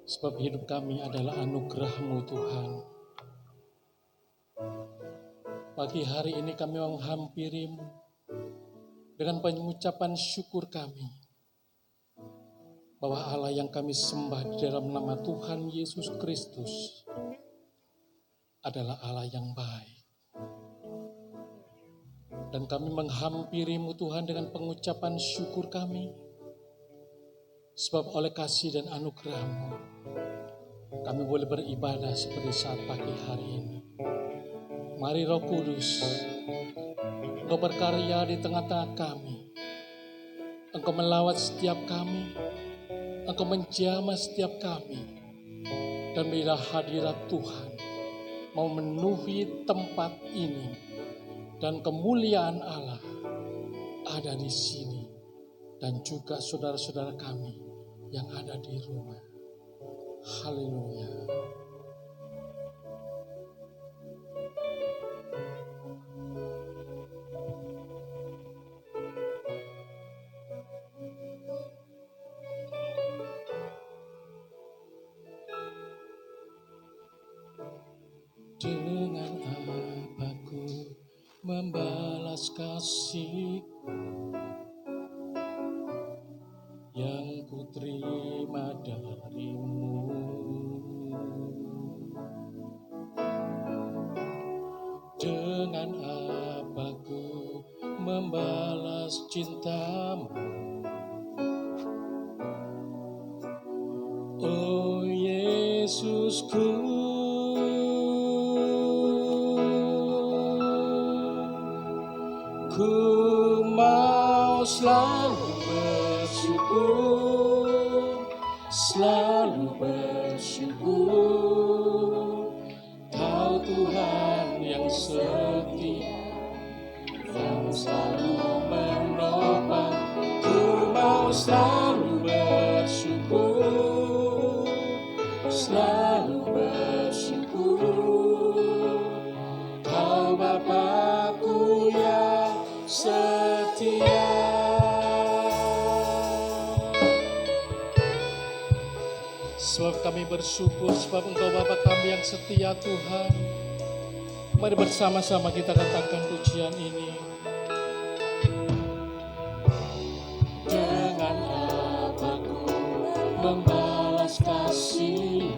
Sebab hidup kami adalah anugerah-Mu Tuhan. Pagi hari ini kami menghampiri-Mu dengan pengucapan syukur kami bahwa Allah yang kami sembah di dalam nama Tuhan Yesus Kristus adalah Allah yang baik. Dan kami menghampiri-Mu Tuhan dengan pengucapan syukur kami, sebab oleh kasih dan anugerah-Mu kami boleh beribadah seperti saat pagi hari ini. Mari Roh Kudus, Engkau berkarya di tengah-tengah kami. Engkau melawat setiap kami, Engkau menjamah setiap kami. Dan bila hadirat Tuhan mau memenuhi tempat ini, dan kemuliaan Allah ada di sini, dan juga saudara-saudara kami yang ada di rumah. Haleluya. Dengan apa ku membalas kasih yang ku terima darimu. Dengan apa ku membalas cintamu, oh Yesusku. Ku mau selalu bersyukur, selalu bersyukur. Kau Tuhan yang setia, yang selalu menopang. Ku mau selalu bersyukur, selalu bersyukur. Kau Bapa-Ku yang setia. Sebab kami bersyukur, sebab Engkau Bapa kami yang setia Tuhan. Mari bersama-sama kita katakan pujian ini. Dengan apa ku membalas kasih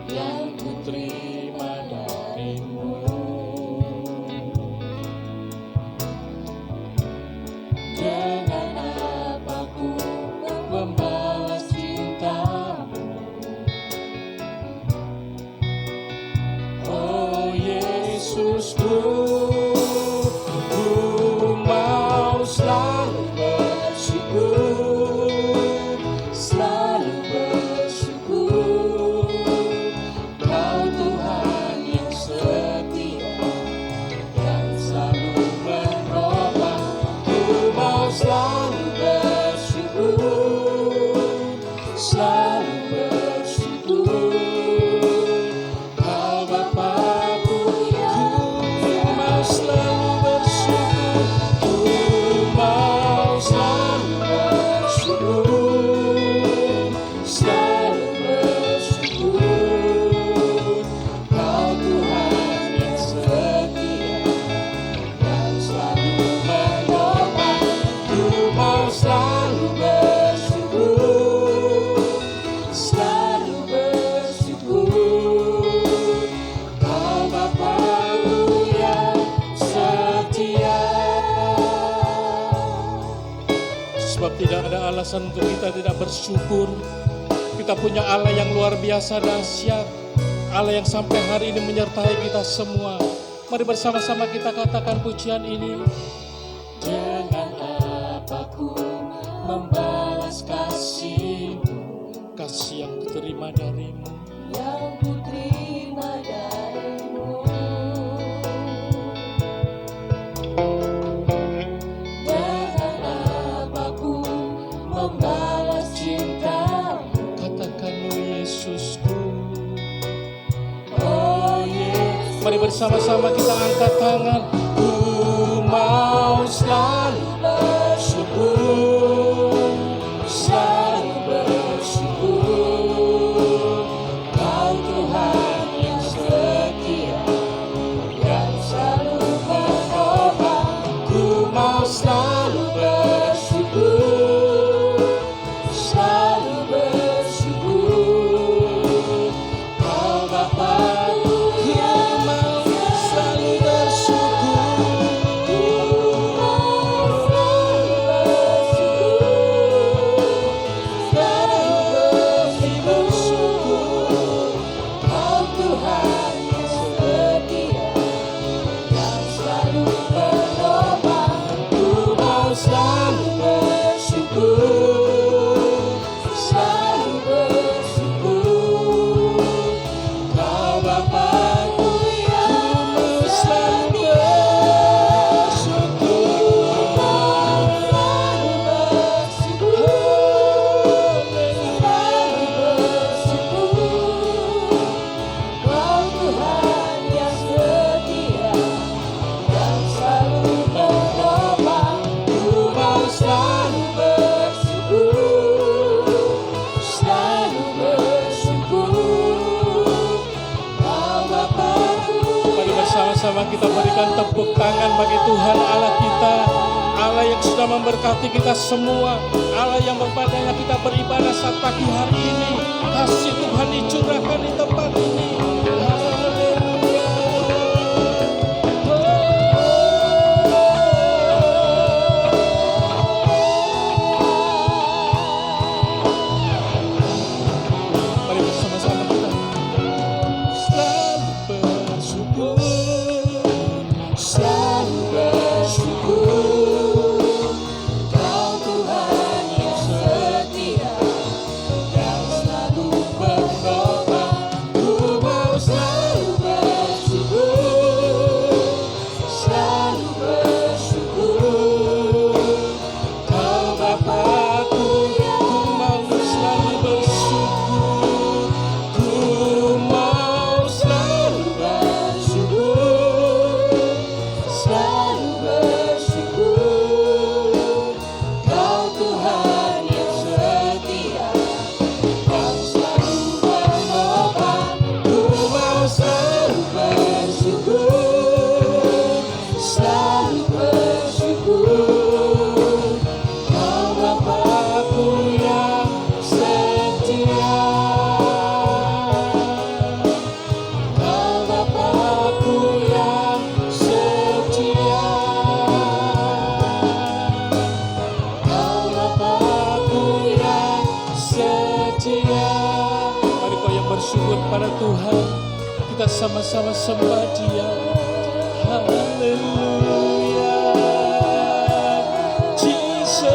yang ku terima darimu. Dengan apa ku membalas cintamu, oh Yesusku. Ku mau selalu bersyukur, selalu bersyukur. Kau Tuhan yang setia, yang selalu menopang. Ku mau selalu bersyukur, selalu bersyukur. Kau Bapa-Ku yang mau selalu bersyukur. Ku mau selalu bersyukur, selalu bersyukur. Kau Tuhan yang setia, yang selalu menopang. Ku mau selalu bersyukur, selalu bersyukur. Kau Bapa-Ku yang setia. Sebab tidak ada alasan untuk kita tidak bersyukur. Kita punya Allah yang luar biasa dahsyat, Allah yang sampai hari ini menyertai kita semua. Mari bersama-sama kita katakan pujian ini. Dengan apa ku membalas kasih-Mu, kasih yang kuterima darimu, yang kuterima darimu. Dengan apa ku membalas cintamu, katakan oh Yesusku. Oh Yesus. Mari bersama-sama kita angkat tangan. Ku mau selalu bersyukur, selalu bersyukur. selalu bersyukur, selalu bersyukur. Kau Bapa-Ku yang selalu bersyukur, selalu bersyukur, selalu bersyukur. Kau Tuhan yang setia, yang selalu menolong. Ku mau selalu bersyukur, selalu bersyukur. Kau Bapa-Ku. Mari bersama-sama kita berikan tepuk tangan bagi Tuhan Allah kita, Allah yang sudah memberkati kita semua, Allah yang kepadanya kita beribadah saat pagi hari ini. Kasih Tuhan dicurahkan di tempat ini. Mari bersama-sama kita selalu bersyukur, Selalu bersyukur. Kau Tuhan yang setia, yang selalu menolong. Ku mau selalu bersyukur, selalu bersyukur. Kau Bapa-Ku, ku mau selalu bersyukur, ku mau selalu bersyukur, selalu bersyukur. Kau Tuhan yang setia, yang selalu menolong. Ku mau selalu bersyukur, selalu bersyukur. Kau Bapa-Ku yang setia, Kau Bapa-Ku yang setia, Kau Bapa-Ku yang setia. Mari kau yang bersyukur pada Tuhan, kita sama-sama sembah Dia. Haleluya, Jesus.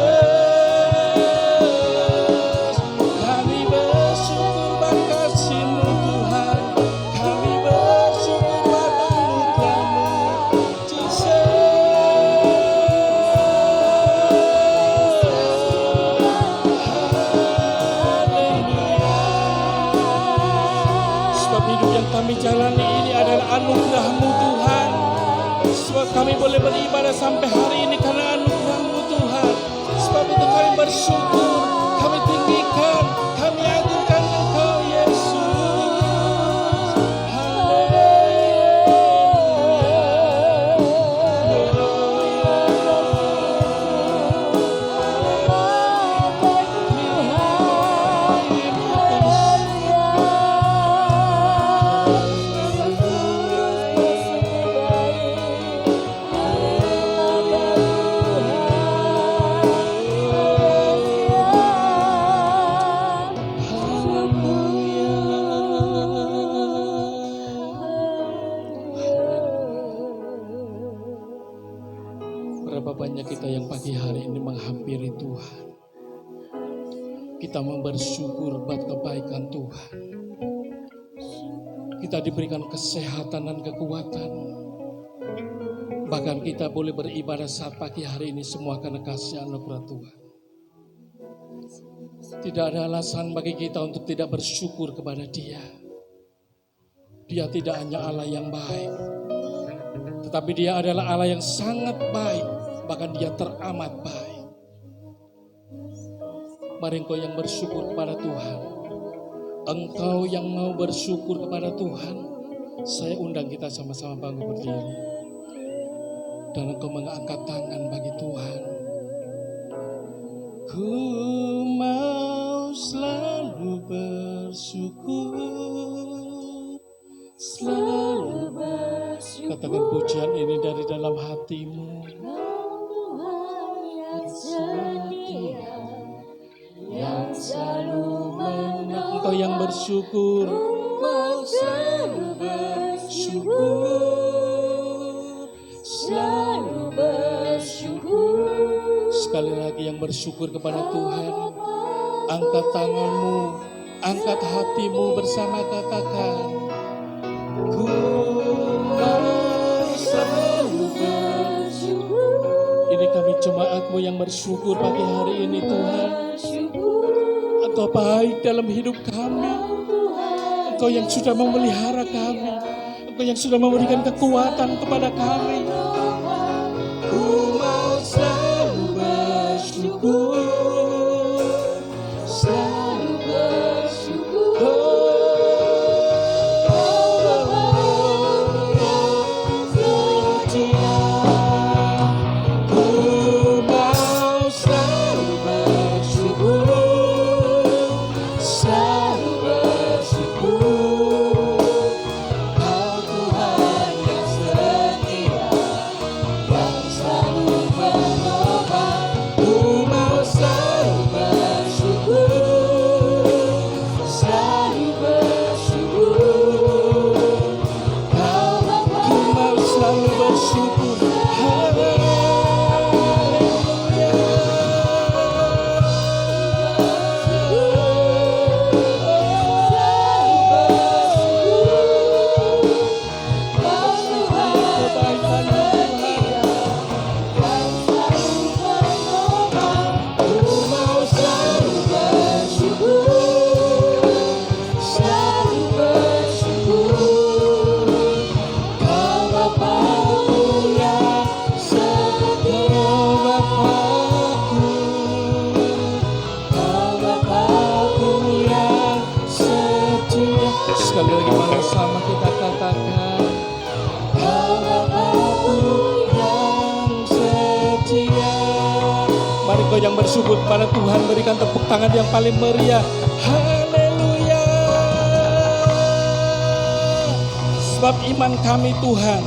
Kami bersyukur pada kasih-Mu Tuhan, kami bersyukur pada anugerah-Mu, Haleluya. Sebab hidup yang kami jalani ini adalah anugerah-Mu Tuhan. Sebab kami boleh beribadah sampai hari ini karena anugerah-Mu Tuhan. Sebab itu kami bersyukur, kami tinggikan, kami agungkan Engkau Yesus. Berapa banyak kita yang pagi hari ini menghampiri Tuhan. Kita mau bersyukur buat kebaikan Tuhan. Kita diberikan kesehatan dan kekuatan. Bahkan kita boleh beribadah saat pagi hari ini semua karena kasih anugerah Tuhan. Tidak ada alasan bagi kita untuk tidak bersyukur kepada Dia. Dia tidak hanya Allah yang baik, tetapi Dia adalah Allah yang sangat baik, bahkan Dia teramat baik. Mari engkau yang bersyukur kepada Tuhan, engkau yang mau bersyukur kepada Tuhan, saya undang kita sama-sama bangkit berdiri. Dan engkau mengangkat tangan bagi Tuhan. Ku mau selalu bersyukur, selalu bersyukur. Katakan pujian ini dari dalam hatimu. Tuhan yang setia, yang selalu menolong. Engkau yang bersyukur, mau selalu bersyukur, selalu bersyukur. sekali lagi yang bersyukur kepada Tuhan. Angkat tanganmu, angkat hatimu bersama, katakan, ku mau selalu bersyukur. Ini kami jemaatmu yang bersyukur pagi hari ini Tuhan. Engkau baik dalam hidup kami. Engkau yang sudah memelihara kami. Engkau yang sudah memberikan kekuatan kepada kami. Ku mau selalu bersyukur. Selalu bersyukur. Sekali lagi bersama kita katakan, Kau Bapa-Ku yang setia. Mari kau yang bersyukur kepada Tuhan, berikan tepuk tangan yang paling meriah. Haleluya. Sebab iman kami Tuhan,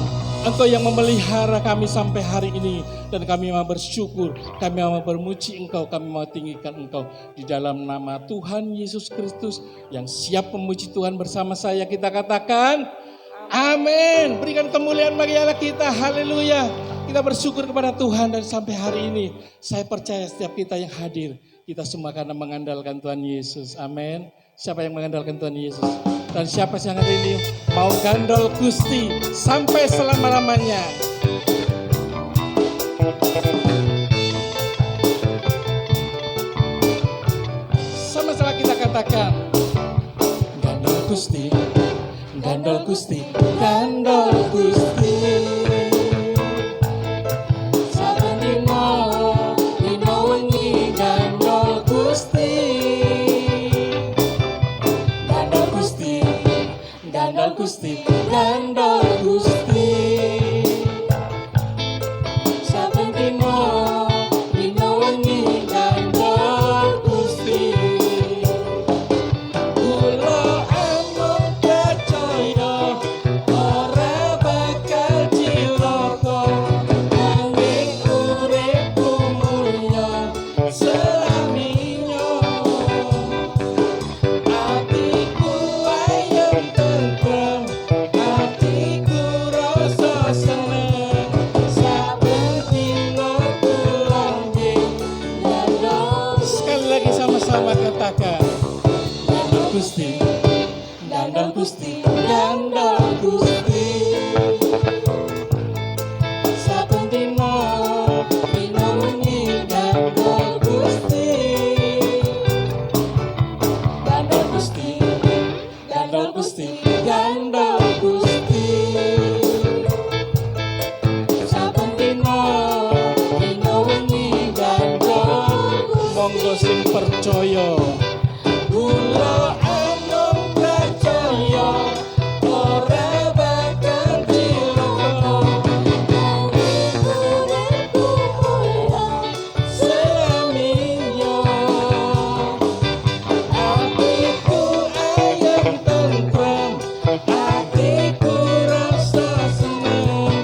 Engkau yang memelihara kami sampai hari ini. Dan kami mau bersyukur, kami mau bermuji Engkau, kami mau tinggikan Engkau. Di dalam nama Tuhan Yesus Kristus yang siap memuji Tuhan bersama saya, kita katakan amin. Berikan kemuliaan bagi Allah kita, haleluya. Kita bersyukur kepada Tuhan dan sampai hari ini saya percaya setiap kita yang hadir, kita semua karena mengandalkan Tuhan Yesus, amin. Siapa yang mengandalkan Tuhan Yesus? Dan siapa yang hari ini mau gandol Gusti sampai selama-lamanya? Sama-sama kita katakan, gandol Gusti, gandol Gusti, gandol Gusti. Saben dino, dino wengi gandol Gusti. Gandol Gusti, gandol Gusti, gandol Gusti. Saben dino, dino wengi gandol Gusti. Kula amung percaya ora bakal cilaka, nanging uripku mulya selaminya. Atiku ayem tentrem, atiku rasa seneng, saben dina kulangge gandol. Sekali lagi sama-sama katakan, gandol Gusti, gandol Gusti, gandol Gusti. Saben dina, dina wengi gandol Gusti. Gandol Gusti, gandol Gusti, gandol Gusti. Saben dina, dina wengi gandol Gusti. Monggo sing percaya. Kula amung percaya ora bakal cilaka, nanging uripku mulya selaminya. Atiku ayem tentrem, atiku rasa seneng,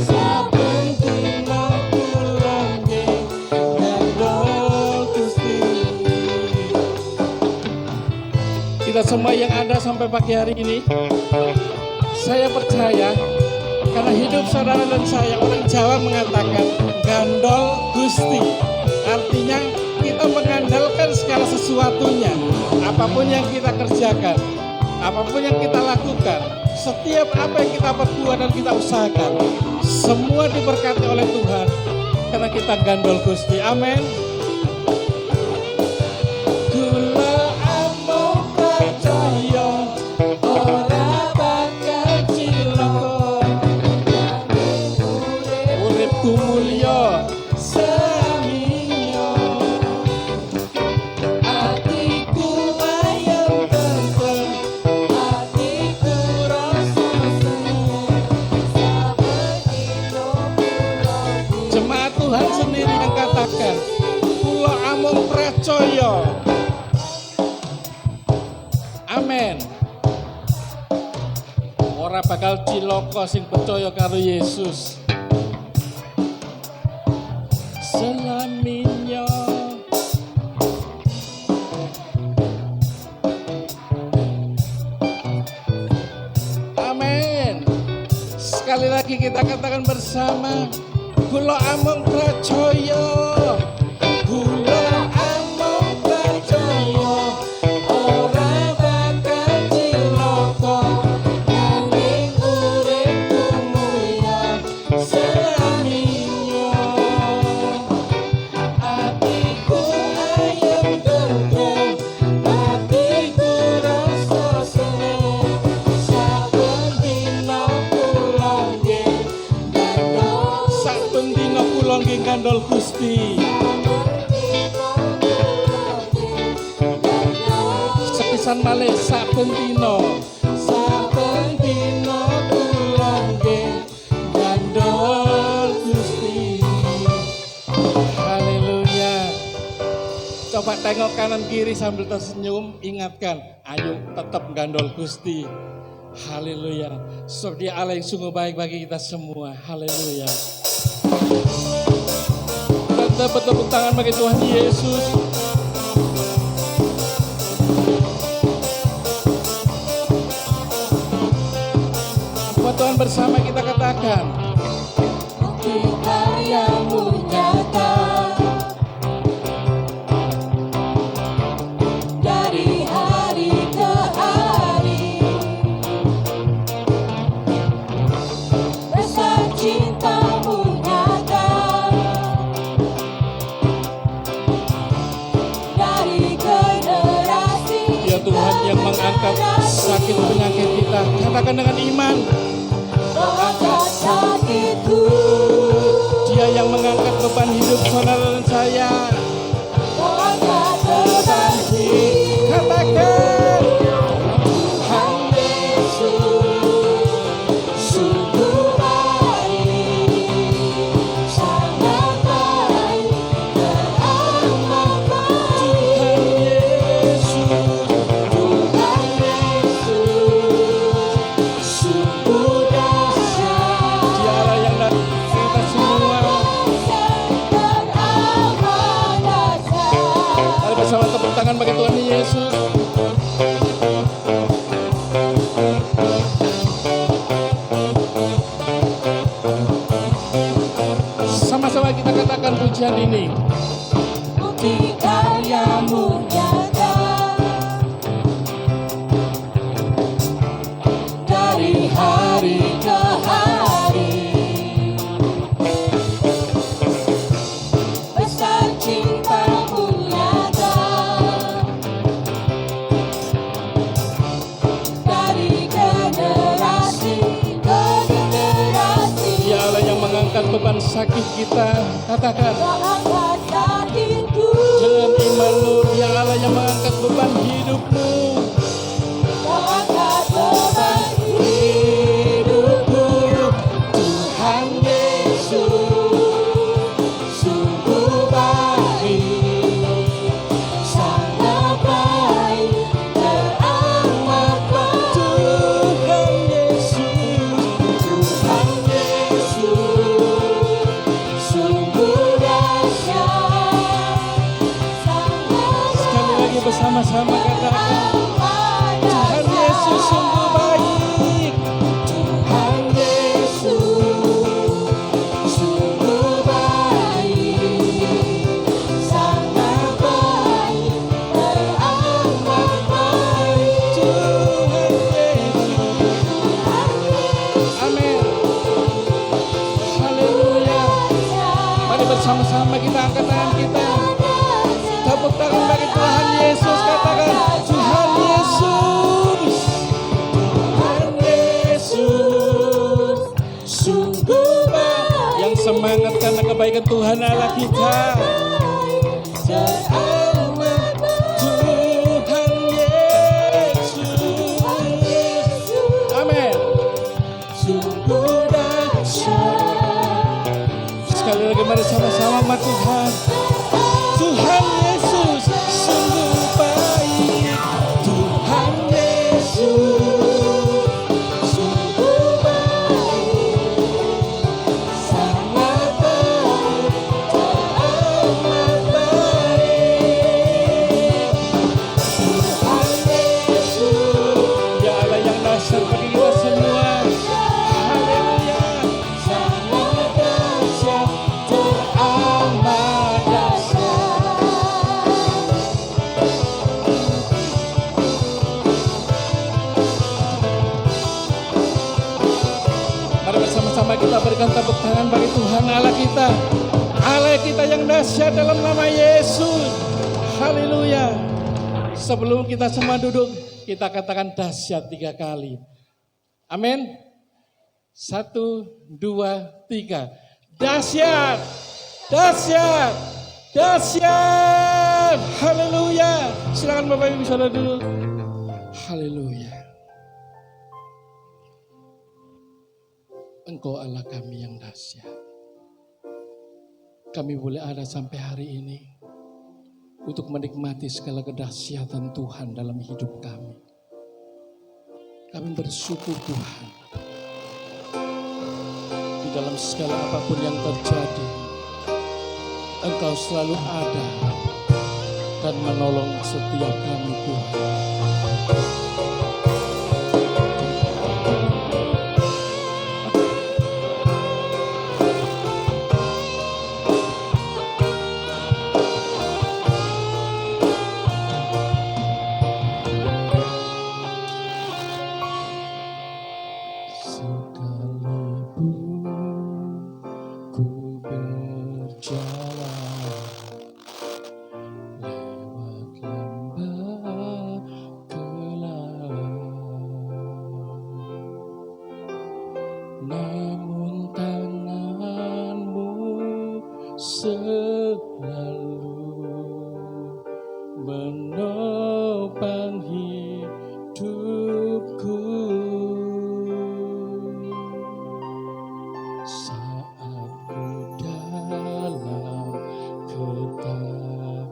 saben dina kulangge gandol Gusti. Kita semua yang ada sampai pagi hari ini, saya percaya karena hidup saudara dan saya, orang Jawa mengatakan gandol Gusti. Artinya kita mengandalkan segala sesuatunya. Apapun yang kita kerjakan, apapun yang kita lakukan, setiap apa yang kita perbuat dan kita usahakan, semua diberkati oleh Tuhan karena kita gandol Gusti. Amin. Kula amung percaya ora bakal cilaka, uripku mulya samiya, atiku ayem tentrem, atiku rasa seneng, saben dina kula. Jemaat Tuhan sendiri yang katakan, kula amung percaya. Amin. Ora bakal cilaka sing percaya karo Yesus. Selaminya. Amin. Sekali lagi kita katakan bersama, kula amung percaya. Kula amung percaya ora bakal cilaka, nanging uripku mulya selaminya. Atiku ayem tentrem, atiku rasa seneng, saben dina kula nggih gandol. Saben dina kula nggih gandol Gusti. Sepisan malih saben dina kula nggih gandol Gusti. Haleluya. Coba tengok kanan kiri sambil tersenyum, ingatkan, ayo tetap gandol Gusti. Haleluya. Sebab Dia Allah yang sungguh baik bagi kita semua. Haleluya. Kita bertepuk tangan bagi Tuhan Yesus. Buat Tuhan bersama kita katakan, bukti karyamu nyata, dari hari ke hari, besar cintamu nyata, dari generasi. Ya Tuhan yang mengangkat sakit penyakit kita, katakan dengan iman, mengangkat sakitku. Dia yang mengangkat beban hidup saudara dan saya, mengangkat beban hidup. Katakan, Tuhan Yesus sungguh baik, sangat baik, teramat baik. Tuhan Yesus sungguh dahsyat. Dia Allah yang datang kita semua. Mari bersama tepuk tangan bagi Tuhan Yesus. Sama-sama kita katakan pujian ini. Bukti karyamu nyata, dari hari ke hari, besar cintamu nyata, dari generasi ke generasi. Dia Allah yang mengangkat beban sakit kita. Katakan, mengangkat sakitku. Dengan imanmu, Dia Allah yang mengangkat beban hidupmu. Mengangkat beban hidupku. Tuhan Yesus sungguh baik, sangat baik, teramat baik. Tuhan Yesus sungguh dahsyat, sangat. Sekali lagi bersama-sama katakan, Tuhan Yesus sungguh baik. Tuhan Yesus sungguh baik, kebaikan Tuhan Allah kita. Teramat Tuhan Yesus. Amin. Sungguh dahsyat. Sekali lagi mari sama-sama sama Tuhan. Tuhan Yesus sungguh baik. Tuhan Yesus sungguh baik. Sangat baik, teramat baik. Tuhan Yesus, ya Allah yang dahsyat bagi kita semua. Haleluya. Sangat dahsyat, teramat dahsyat. Mari bersama-sama kita berikan tepuk tangan bagi Tuhan Allah kita. Allah kita yang dahsyat dalam nama Yesus. Haleluya. Sebelum kita semua duduk, kita katakan dahsyat 3 kali. Amin. 1, 2, 3. Dahsyat, dahsyat, dahsyat. Haleluya. Silakan Bapak Ibu Saudara duduk. Haleluya. Engkau Allah kami yang dahsyat. Kami boleh ada sampai hari ini untuk menikmati segala kedahsyatan Tuhan dalam hidup kami. Kami bersyukur Tuhan. Di dalam segala apapun yang terjadi, Engkau selalu ada dan menolong setiap kami Tuhan. Namun tangan-Mu selalu menopang hidupku. Saat ku dalam ketakutan,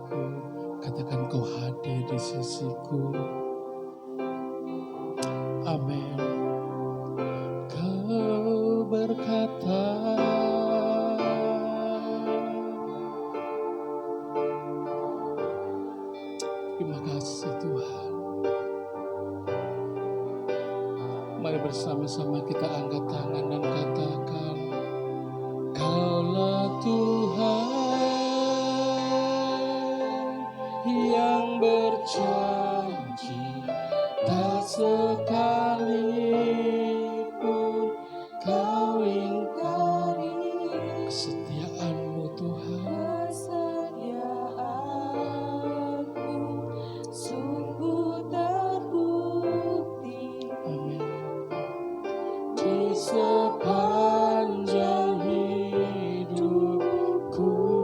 katakan Kau hadir di sisiku. Amin. Kau berkata, terima kasih Tuhan. Mari bersama-sama kita angkat tangan dan katakan, Kaulah Tuhan yang berjanji, tak sekalipun Kau ingkari kesetiaan-Mu Tuhan. Kesetiaan-Mu sungguh terbukti. Amin. Di Sepanjang hidupku,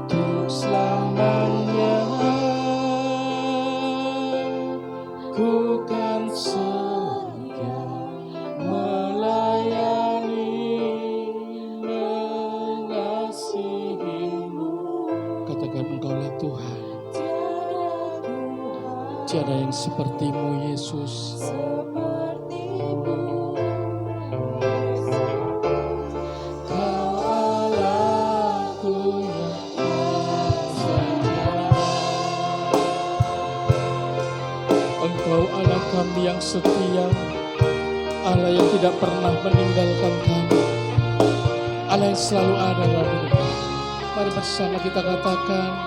untuk selamanya ku kan setia melayani, mengasihi-Mu. Katakan Engkaulah Tuhan, tiada yang seperti-Mu Yesus. Seperti-Mu, Kau Allahku yang setia. Engkau Allah kami yang setia, Allah yang tidak pernah meninggalkan kami, Allah yang selalu ada dalam hidup kami. Mari bersama kita katakan,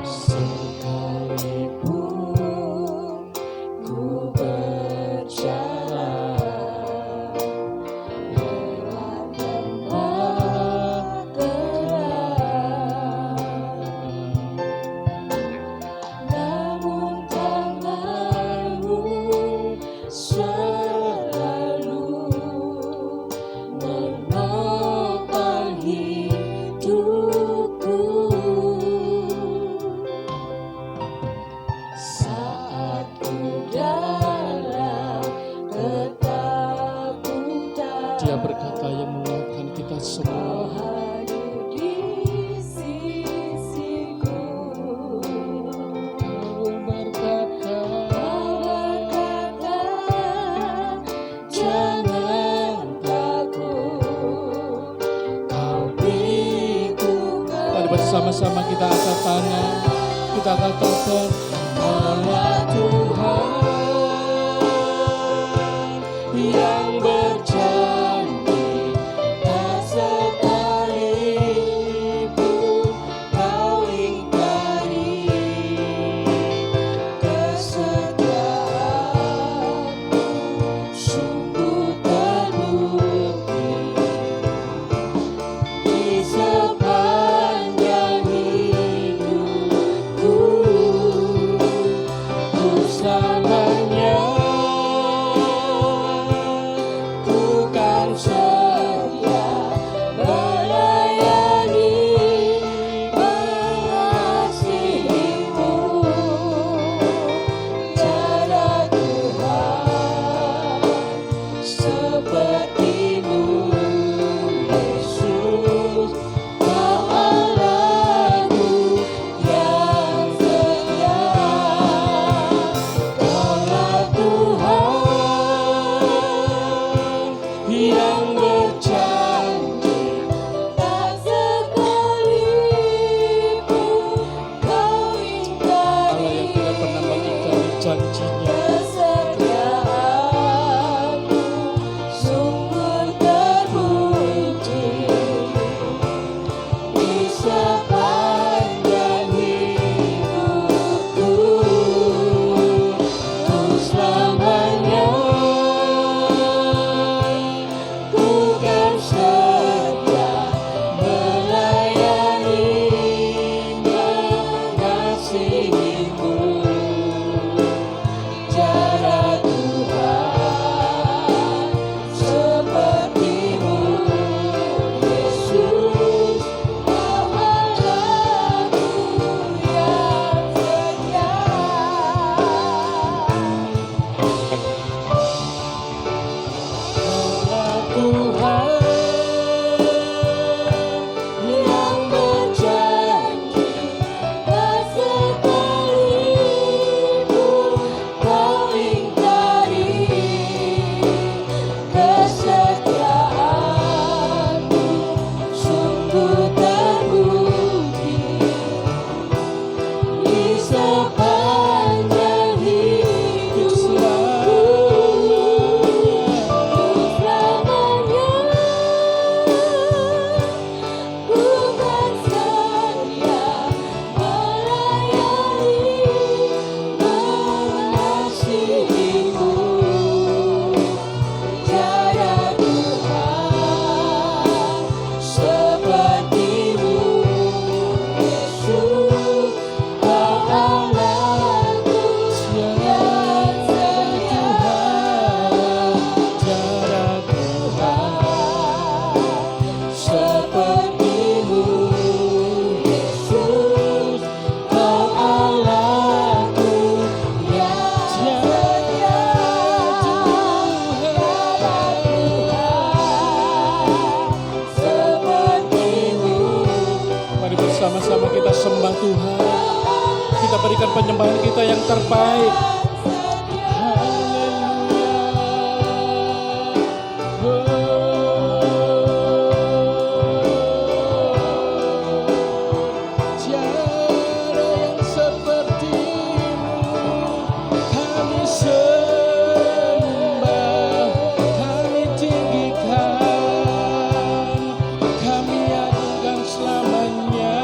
sekalipun ku berjalan lewat tempat terang, namun tangan-Mu selalu menopang bersama-sama kita angkat tangan, kita katakan Allah Tuhan yang berjanji tak sekalipun kau ingkari kesetiaanmu sungguh terbukti di sepanjang hidupku, ku selamanya ku kan setia melayani mengasihimu. Tiada Tuhan sepertimu, Yesus, Kau Allahku yang setia. Kaulah Tuhan yang berjanji tak sekalipun kau ingkari. Allah yang tidak pernah mengingkari janjinya. Kesetiaanmu sungguh terbukti di sepanjang hidupku, ku selamanya ku kan setia melayani mengasihimu. Tiada Tuhan sepertimu, Yesus, Kau Allahku yang setia. Kaulah Tuhan yang berjanji tak sekalipun kau ingkari kesetiaanmu sungguh terbukti di sepanjang hidupku, selamanya ku kan setia melayani mengasihimu. Tiada Tuhan sepertimu, Yesus, Kau Allahku yang setia. Tiada Tuhan sepertimu, Yesus, Kau Allahku yang setia. Sepertimu. Mari bersama-sama kita sembah Tuhan. Kita berikan penyembahan kita yang terbaik. Tiada yang sepertimu, kami sembah, kami tinggikan, kami agungkan selamanya,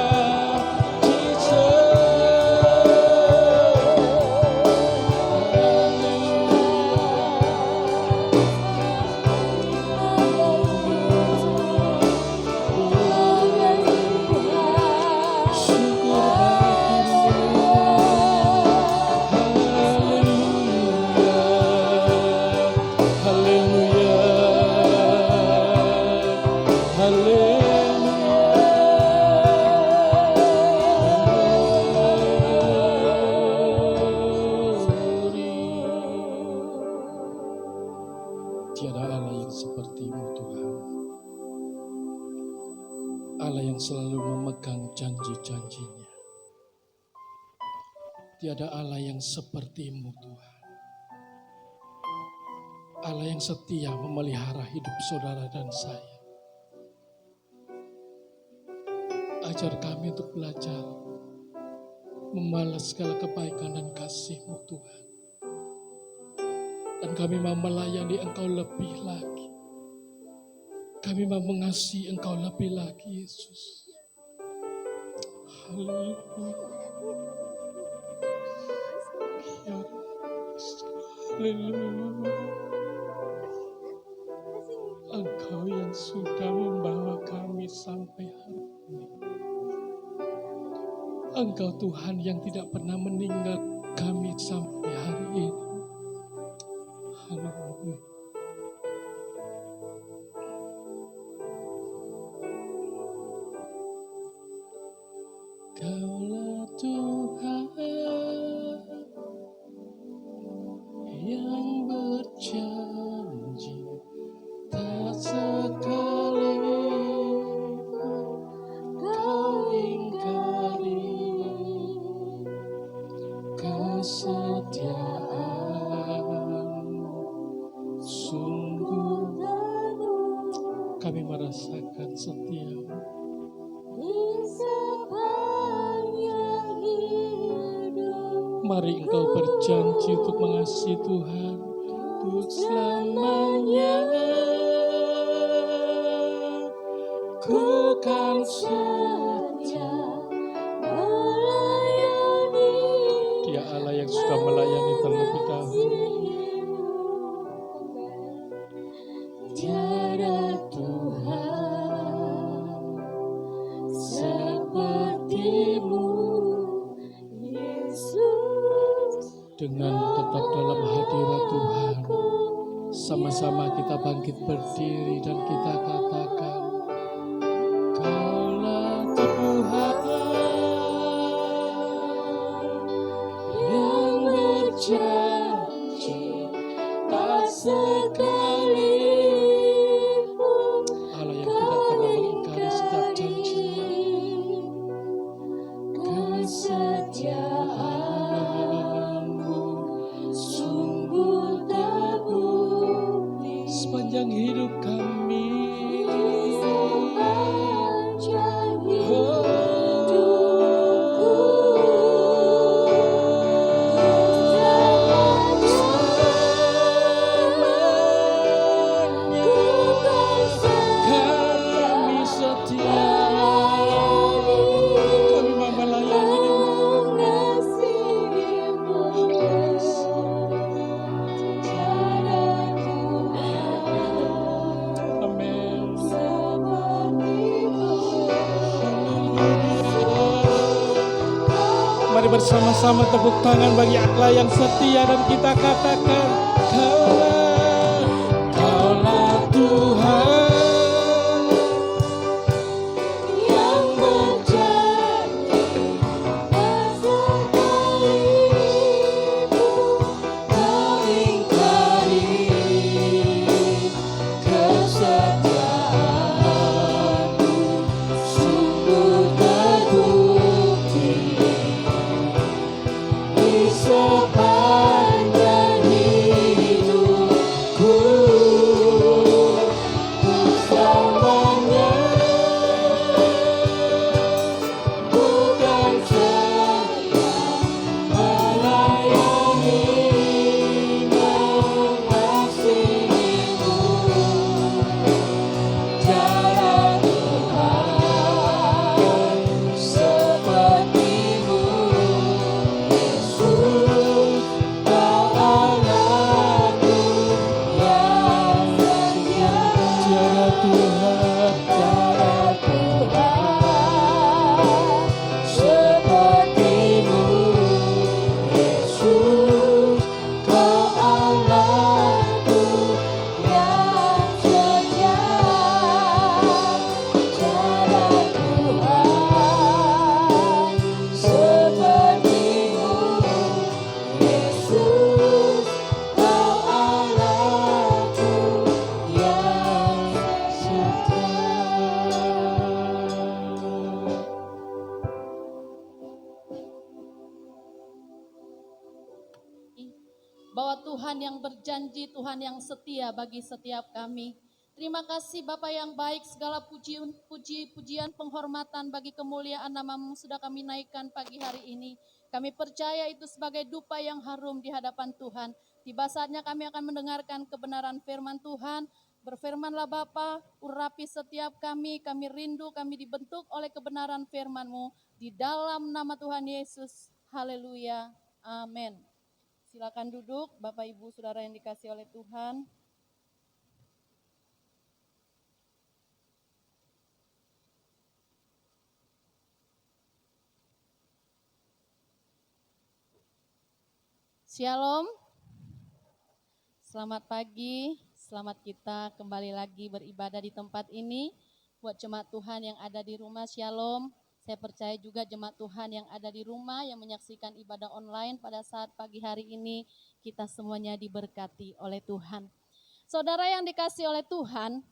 Tiada Allah yang sepertimu Tuhan. Allah yang selalu memegang janji-janjinya. Tiada Allah yang sepertimu Tuhan. Allah yang setia memelihara hidup saudara dan saya. Ajar kami untuk belajar membalas segala kebaikan dan kasih-Mu Tuhan. Dan kami mau melayani Engkau lebih lagi. Kami mau mengasihi Engkau lebih lagi, Yesus. Haleluya. Haleluya. Engkau yang sudah membawa kami sampai hari ini. Engkau Tuhan yang tidak pernah meninggal kami sampai hari ini. Haleluya. Kaulah Tuhan yang berjanji tak sekalipun kau ingkari kesetiaan-Mu. Sungguh kami merasakan setia-Mu di sepanjang hidup. Mari Engkau berjanji untuk mengasihi Tuhan untuk selamanya. Ku kan Setia melayani. Dia Allah yang sudah melayani terlebih dahulu. Tiada Tuhan seperti-Mu, Yesus. Dengan tetap dalam hadirat Tuhan, sama-sama kita bangkit berdiri dan kita katakan, Kaulah Tuhan yang berjanji tak sekalipun Allah yang tidak pernah mengingkari setiap janji-Nya. Kesetiaan-Mu sungguh terbukti Sepanjang hidup kami, sepanjang oh, hidupku. selamanya Ku kan kami setia. Kami mau melayani mengasihi-Mu, tiada Tuhan Amin. seperti-Mu. Mari bersama-sama tepuk tangan bagi Allah yang setia dan kita katakan, Kaulah Tuhan Yang berjanji tak sekalipun kau ingkari kesetiaan-Mu sungguh terbukti di sepanjang hidupku. Untuk selamanya bukan setia melayani mengasihi-Mu. Tiada Tuhan seperti-Mu, Yesus. Kau Allahku yang setia. Tiada Tuhan, Tiada Tuhan seperti-Mu, Yesus. Kau Allahku yang setia. Tiada Tuhan seperti-Mu, Yesus. Kau Allahku yang bahwa Tuhan yang berjanji, Tuhan yang setia bagi setiap kami. Terima kasih Bapa yang baik, segala pujian, penghormatan bagi kemuliaan nama-Mu sudah kami naikkan pagi hari ini. Kami percaya itu sebagai dupa yang harum di hadapan Tuhan. Tiba saatnya kami akan mendengarkan kebenaran firman Tuhan. Berfirmanlah Bapa, urapi setiap kami rindu, kami dibentuk oleh kebenaran firman-Mu. Di dalam nama Tuhan Yesus, haleluya, amin. Silakan duduk Bapak Ibu Saudara yang dikasih oleh Tuhan. Shalom, selamat pagi, selamat kita kembali lagi beribadah di tempat ini. Buat jemaat Tuhan yang ada di rumah, shalom. Saya percaya juga jemaat Tuhan yang ada di rumah yang menyaksikan ibadah online pada saat pagi hari ini, kita semuanya diberkati oleh Tuhan. Saudara yang dikasih oleh Tuhan,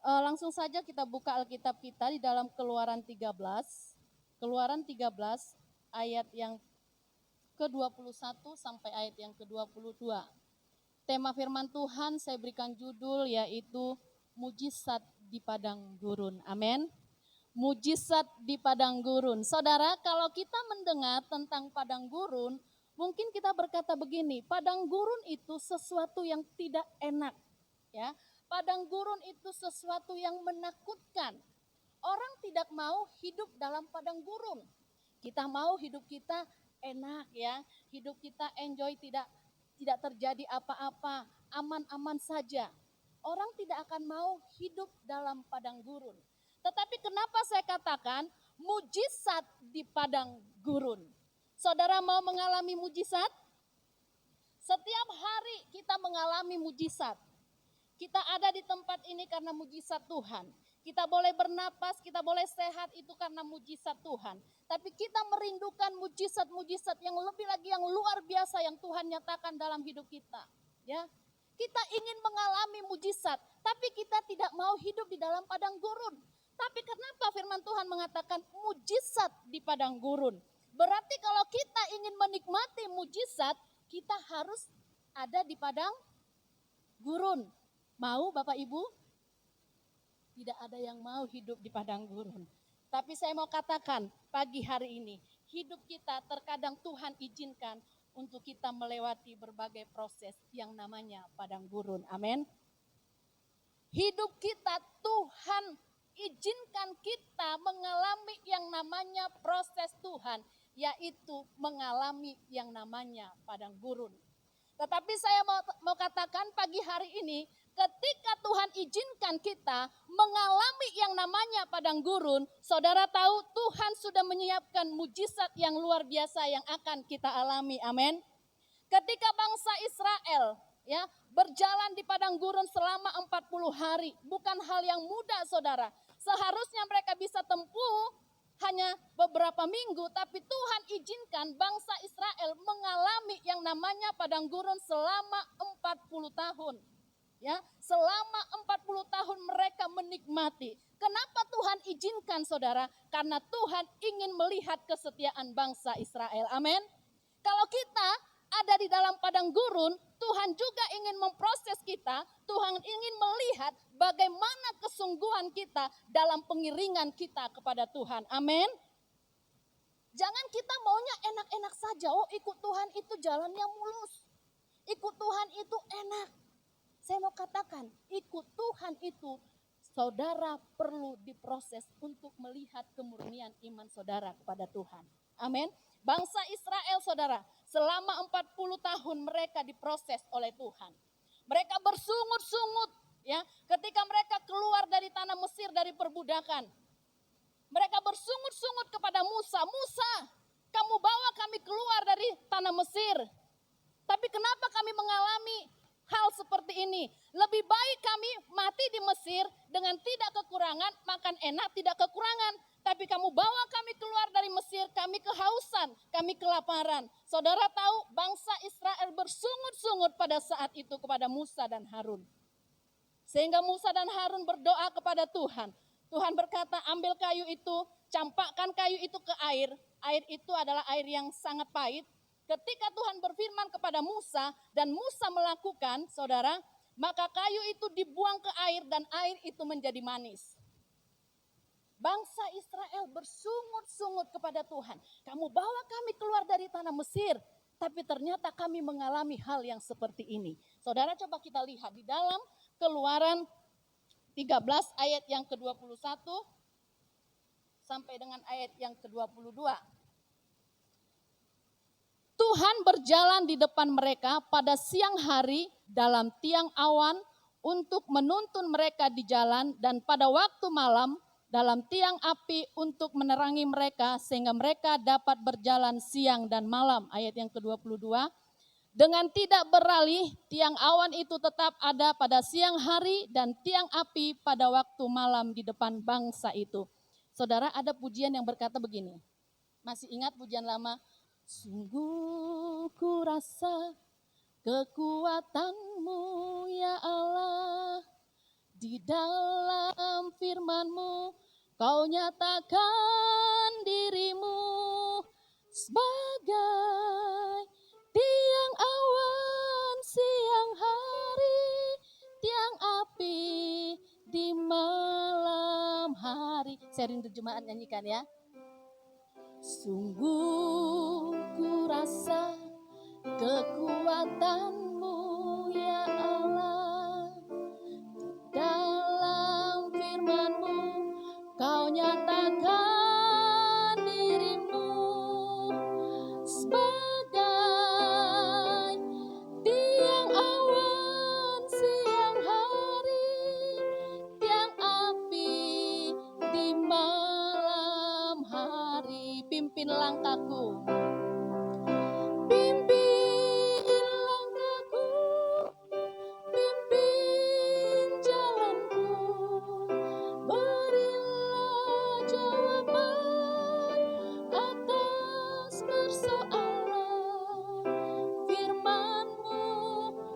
langsung saja kita buka Alkitab kita di dalam Keluaran 13. Keluaran 13 ayat yang ke-21 sampai ayat yang ke-22. Tema firman Tuhan saya berikan judul yaitu mujizat di padang gurun. Amin. Mujizat di padang gurun. Saudara, kalau kita mendengar tentang padang gurun, mungkin kita berkata begini, padang gurun itu sesuatu yang tidak enak, ya. Padang gurun itu sesuatu yang menakutkan. Orang tidak mau hidup dalam padang gurun. Kita mau hidup kita enak, ya, hidup kita enjoy, tidak terjadi apa-apa, aman-aman saja. Orang tidak akan mau hidup dalam padang gurun. Tetapi kenapa saya katakan mujizat di padang gurun? Saudara mau mengalami mujizat? Setiap hari kita mengalami mujizat. Kita ada di tempat ini karena mujizat Tuhan. Kita boleh bernapas, kita boleh sehat itu karena mujizat Tuhan. Tapi kita merindukan mujizat-mujizat yang lebih lagi, yang luar biasa yang Tuhan nyatakan dalam hidup kita. Ya, kita ingin mengalami mujizat, tapi kita tidak mau hidup di dalam padang gurun. Tapi kenapa firman Tuhan mengatakan mujizat di padang gurun? Berarti kalau kita ingin menikmati mujizat, kita harus ada di padang gurun. Mau Bapak Ibu? Tidak ada yang mau hidup di padang gurun. Tapi saya mau katakan pagi hari ini, hidup kita terkadang Tuhan izinkan untuk kita melewati berbagai proses yang namanya padang gurun. Amin. Hidup kita Tuhan izinkan kita mengalami yang namanya proses Tuhan, yaitu mengalami yang namanya padang gurun. Tetapi saya mau katakan pagi hari ini, ketika Tuhan izinkan kita mengalami yang namanya padang gurun, saudara tahu Tuhan sudah menyiapkan mujizat yang luar biasa yang akan kita alami. Amin. Ketika bangsa Israel ya berjalan di padang gurun selama 40 hari, bukan hal yang mudah saudara. Seharusnya mereka bisa tempuh hanya beberapa minggu, tapi Tuhan izinkan bangsa Israel mengalami yang namanya padang gurun selama 40 tahun. Ya, selama 40 tahun mereka menikmati. Kenapa Tuhan izinkan saudara? Karena Tuhan ingin melihat kesetiaan bangsa Israel. Amin. Kalau kita ada di dalam padang gurun, Tuhan juga ingin memproses kita. Tuhan ingin melihat bagaimana kesungguhan kita dalam pengiringan kita kepada Tuhan. Amin. Jangan kita maunya enak-enak saja. Oh, ikut Tuhan itu jalannya mulus. Ikut Tuhan itu enak. Saya mau katakan, ikut Tuhan itu saudara perlu diproses untuk melihat kemurnian iman saudara kepada Tuhan. Amin. Bangsa Israel saudara, selama 40 tahun mereka diproses oleh Tuhan. Mereka bersungut-sungut ya, ketika mereka keluar dari tanah Mesir dari perbudakan. Mereka bersungut-sungut kepada Musa, Musa, kamu bawa kami keluar dari tanah Mesir. Tapi kenapa kami mengalami hal seperti ini? Lebih baik kami mati di Mesir dengan tidak kekurangan, makan enak tidak kekurangan. Tapi kamu bawa kami keluar dari Mesir, kami kehausan, kami kelaparan. Saudara tahu bangsa Israel bersungut-sungut pada saat itu kepada Musa dan Harun. Sehingga Musa dan Harun berdoa kepada Tuhan. Tuhan berkata, ambil kayu itu, campakkan kayu itu ke air. Air itu adalah air yang sangat pahit. Ketika Tuhan berfirman kepada Musa dan Musa melakukan, saudara, Maka kayu itu dibuang ke air dan air itu menjadi manis. Bangsa Israel bersungut-sungut kepada Tuhan. Kamu bawa kami keluar dari tanah Mesir. Tapi ternyata kami mengalami hal yang seperti ini. Saudara, coba kita lihat di dalam Keluaran 13 ayat yang ke-21 sampai dengan ayat yang ke-22. Tuhan berjalan di depan mereka pada siang hari dalam tiang awan untuk menuntun mereka di jalan, dan pada waktu malam dalam tiang api untuk menerangi mereka sehingga mereka dapat berjalan siang dan malam. Ayat yang ke-22. Dengan tidak beralih, tiang awan itu tetap ada pada siang hari dan tiang api pada waktu malam di depan bangsa itu. Saudara, ada pujian yang berkata begini. Masih ingat pujian lama? Sungguh ku rasa kekuatan-Mu ya Allah. Di dalam firman-Mu Kau nyatakan diri-Mu sebagai tiang awan siang hari, tiang api di malam hari. Sharing terjemahan nyanyikan ya. Sungguh ku rasa kekuatan-Mu ya Allah. Dalam firman-Mu Kau nyatakan diri-Mu sebagai tiang awan siang hari, tiang api di malam hari. Pimpin langkahku, pimpin langkahku, pimpin jalanku, berilah jawaban atas persoalan. Firman-Mu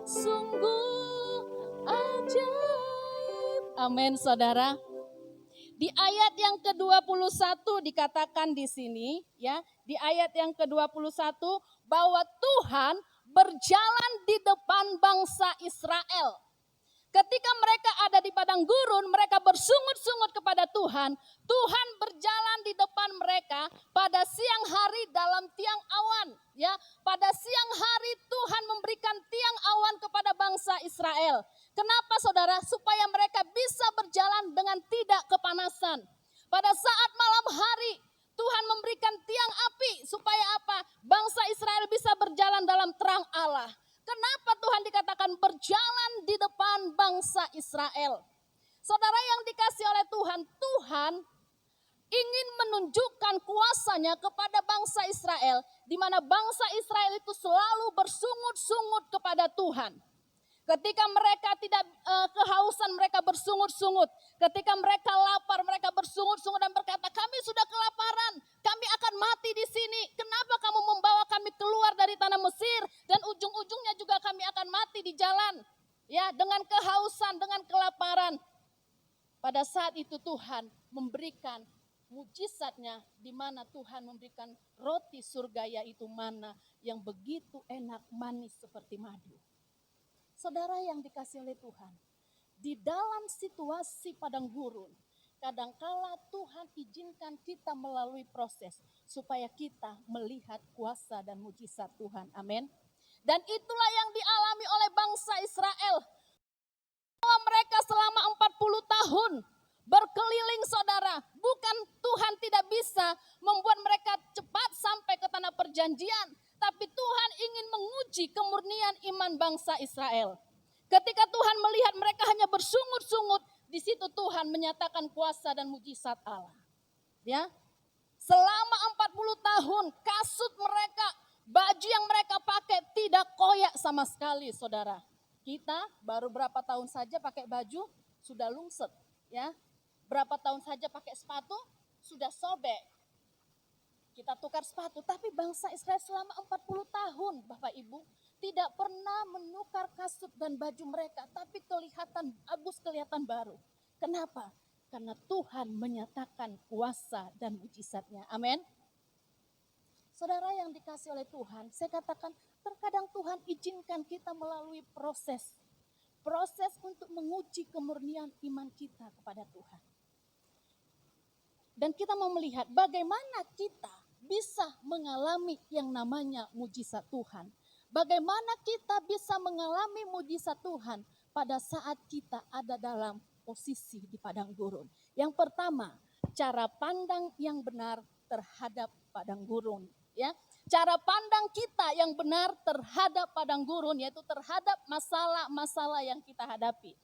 sungguh ajaib. Amin, saudara. Di ayat yang ke-21 dikatakan di sini, ya, di ayat yang ke-21 bahwa Tuhan berjalan di depan bangsa Israel. Ketika mereka ada di padang gurun, mereka bersungut-sungut kepada Tuhan. Tuhan berjalan di depan mereka pada siang hari dalam tiang awan. Ya, pada siang hari Tuhan memberikan tiang awan kepada bangsa Israel. Kenapa saudara? Supaya mereka bisa berjalan dengan tidak kepanasan. Pada saat malam hari Tuhan memberikan tiang api supaya apa? Bangsa Israel bisa berjalan dalam terang Allah. Kenapa Tuhan dikatakan berjalan di depan bangsa Israel? Saudara yang dikasihi oleh Tuhan, Tuhan ingin menunjukkan kuasanya kepada bangsa Israel, di mana bangsa Israel itu selalu bersungut-sungut kepada Tuhan. Ketika mereka tidak kehausan, mereka bersungut-sungut. Ketika mereka lapar, mereka bersungut-sungut dan berkata, kami sudah kelaparan, kami akan mati di sini. Kenapa kamu membawa kami keluar dari tanah Mesir dan ujung-ujungnya juga kami akan mati di jalan? Ya, dengan kehausan, dengan kelaparan. Pada saat itu Tuhan memberikan mujizatnya, di mana Tuhan memberikan roti surga, yaitu mana yang begitu enak, manis seperti madu. Saudara yang dikasihi oleh Tuhan, di dalam situasi padang gurun, kadangkala Tuhan izinkan kita melalui proses supaya kita melihat kuasa dan mujizat Tuhan. Amin. Dan itulah yang dialami oleh bangsa Israel. Bahwa mereka selama 40 tahun berkeliling, saudara. Bukan Tuhan tidak bisa membuat mereka cepat sampai ke tanah perjanjian. Tapi Tuhan ingin menguji kemurnian iman bangsa Israel. Ketika Tuhan melihat mereka hanya bersungut-sungut, di situ Tuhan menyatakan kuasa dan mujizat Allah. Ya, selama 40 tahun kasut mereka, baju yang mereka pakai tidak koyak sama sekali, saudara. Kita baru berapa tahun saja pakai baju sudah lungset, ya. Berapa tahun saja pakai sepatu sudah sobek. Kita tukar sepatu, tapi bangsa Israel selama 40 tahun, Bapak Ibu, tidak pernah menukar kasut dan baju mereka, tapi kelihatan bagus, kelihatan baru. Kenapa? Karena Tuhan menyatakan kuasa dan mujizatnya. Amin. Saudara yang dikasihi oleh Tuhan, saya katakan terkadang Tuhan izinkan kita melalui proses. proses untuk menguji kemurnian iman kita kepada Tuhan. Dan kita mau melihat bagaimana kita bisa mengalami yang namanya mujizat Tuhan. Bagaimana kita bisa mengalami mujizat Tuhan pada saat kita ada dalam posisi di padang gurun. Yang pertama, cara pandang yang benar terhadap padang gurun. Ya, cara pandang kita yang benar terhadap padang gurun, yaitu terhadap masalah-masalah yang kita hadapi.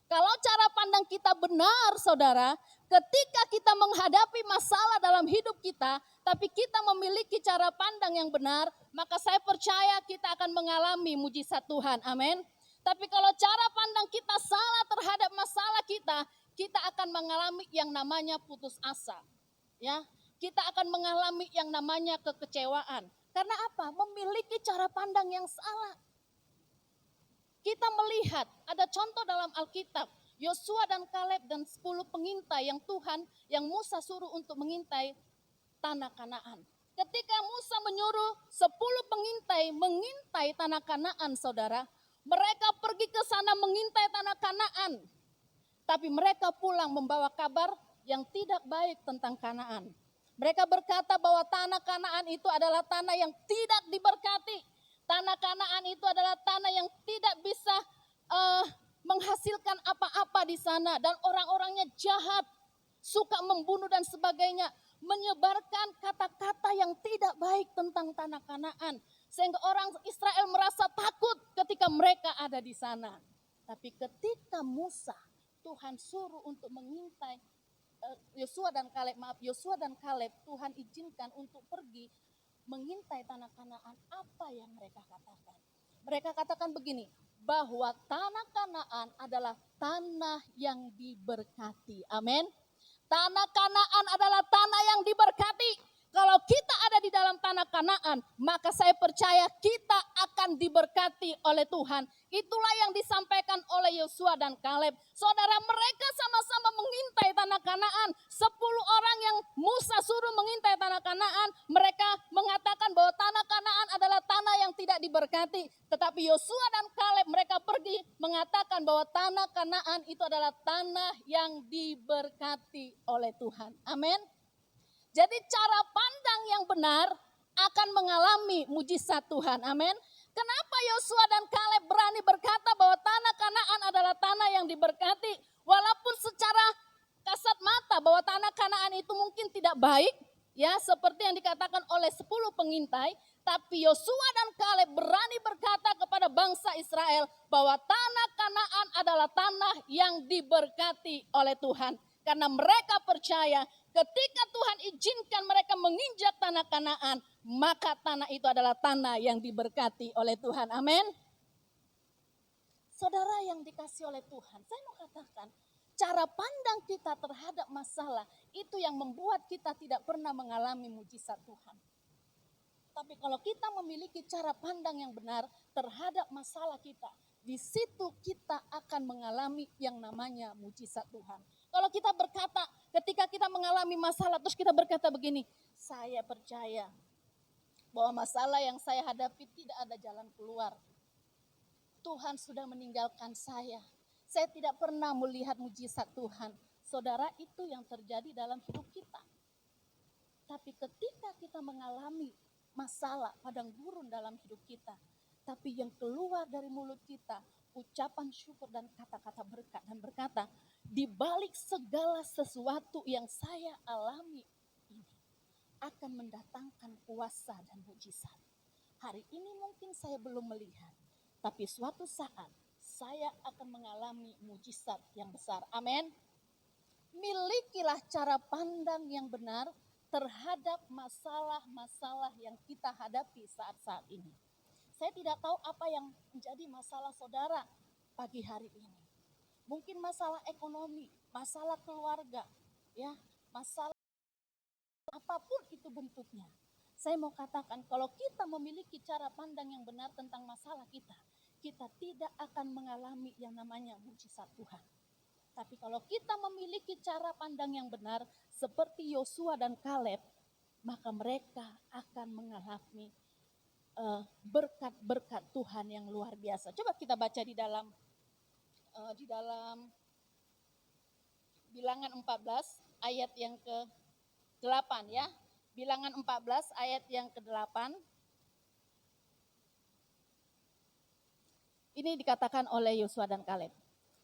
Kalau cara pandang kita benar, saudara, ketika kita menghadapi masalah dalam hidup kita, tapi kita memiliki cara pandang yang benar, maka saya percaya kita akan mengalami mujizat Tuhan. Amin. Tapi kalau cara pandang kita salah terhadap masalah kita akan mengalami yang namanya putus asa. Ya, kita akan mengalami yang namanya kekecewaan. Karena apa? Memiliki cara pandang yang salah. Kita melihat ada contoh dalam Alkitab, Yosua dan Kaleb dan 10 pengintai yang Musa suruh untuk mengintai tanah Kanaan. Ketika Musa menyuruh 10 pengintai mengintai tanah Kanaan, saudara, mereka pergi ke sana mengintai tanah Kanaan. Tapi mereka pulang membawa kabar yang tidak baik tentang Kanaan. Mereka berkata bahwa tanah Kanaan itu adalah tanah yang tidak diberkati. Tanah Kanaan itu adalah tanah yang tidak bisa menghasilkan apa-apa di sana. Dan orang-orangnya jahat, suka membunuh dan sebagainya. Menyebarkan kata-kata yang tidak baik tentang tanah Kanaan. Sehingga orang Israel merasa takut ketika mereka ada di sana. Tapi ketika Tuhan suruh untuk mengintai Yosua dan Kaleb, Tuhan izinkan untuk pergi mengintai tanah Kanaan. Apa yang mereka katakan? Mereka katakan begini, bahwa tanah Kanaan adalah tanah yang diberkati. Amin. Tanah Kanaan adalah tanah yang diberkati. Kalau kita ada di dalam tanah Kanaan, maka saya percaya kita akan diberkati oleh Tuhan. Itulah yang disampaikan oleh Yosua dan Kaleb. Saudara, mereka sama-sama mengintai tanah Kanaan. 10 orang yang Musa suruh mengintai tanah Kanaan, mereka mengatakan bahwa tanah Kanaan adalah tanah yang tidak diberkati. Tetapi Yosua dan Kaleb mereka pergi mengatakan bahwa tanah Kanaan itu adalah tanah yang diberkati oleh Tuhan. Amin. Jadi cara pandang yang benar akan mengalami mujizat Tuhan. Amin. Kenapa Yosua dan Kaleb berani berkata bahwa tanah Kanaan adalah tanah yang diberkati? Walaupun secara kasat mata bahwa tanah Kanaan itu mungkin tidak baik, ya seperti yang dikatakan oleh 10 pengintai, tapi Yosua dan Kaleb berani berkata kepada bangsa Israel bahwa tanah Kanaan adalah tanah yang diberkati oleh Tuhan. Karena mereka percaya ketika Tuhan izinkan mereka menginjak tanah Kanaan, maka tanah itu adalah tanah yang diberkati oleh Tuhan. Amin. Saudara yang dikasih oleh Tuhan, saya mau katakan, cara pandang kita terhadap masalah itu yang membuat kita tidak pernah mengalami mujizat Tuhan. Tapi kalau kita memiliki cara pandang yang benar terhadap masalah kita, di situ kita akan mengalami yang namanya mujizat Tuhan. Kalau kita berkata, ketika kita mengalami masalah, terus kita berkata begini, saya percaya bahwa masalah yang saya hadapi tidak ada jalan keluar. Tuhan sudah meninggalkan saya. Saya tidak pernah melihat mujizat Tuhan. Saudara, itu yang terjadi dalam hidup kita. Tapi ketika kita mengalami masalah padang gurun dalam hidup kita, tapi yang keluar dari mulut kita ucapan syukur dan kata-kata berkat dan berkata, di balik segala sesuatu yang saya alami ini akan mendatangkan kuasa dan mujizat. Hari ini mungkin saya belum melihat, tapi suatu saat saya akan mengalami mujizat yang besar. Amin. Milikilah cara pandang yang benar terhadap masalah-masalah yang kita hadapi saat-saat ini. Saya tidak tahu apa yang menjadi masalah saudara pagi hari ini. Mungkin masalah ekonomi, masalah keluarga, ya, masalah apapun itu bentuknya. Saya mau katakan kalau kita memiliki cara pandang yang benar tentang masalah kita tidak akan mengalami yang namanya mujizat Tuhan. Tapi kalau kita memiliki cara pandang yang benar seperti Yosua dan Kaleb, maka mereka akan mengalami berkat-berkat Tuhan yang luar biasa. Coba kita baca di dalam di dalam Bilangan 14 ayat yang ke-8 ya. Bilangan 14 ayat yang ke-8. Ini dikatakan oleh Yosua dan Kaleb.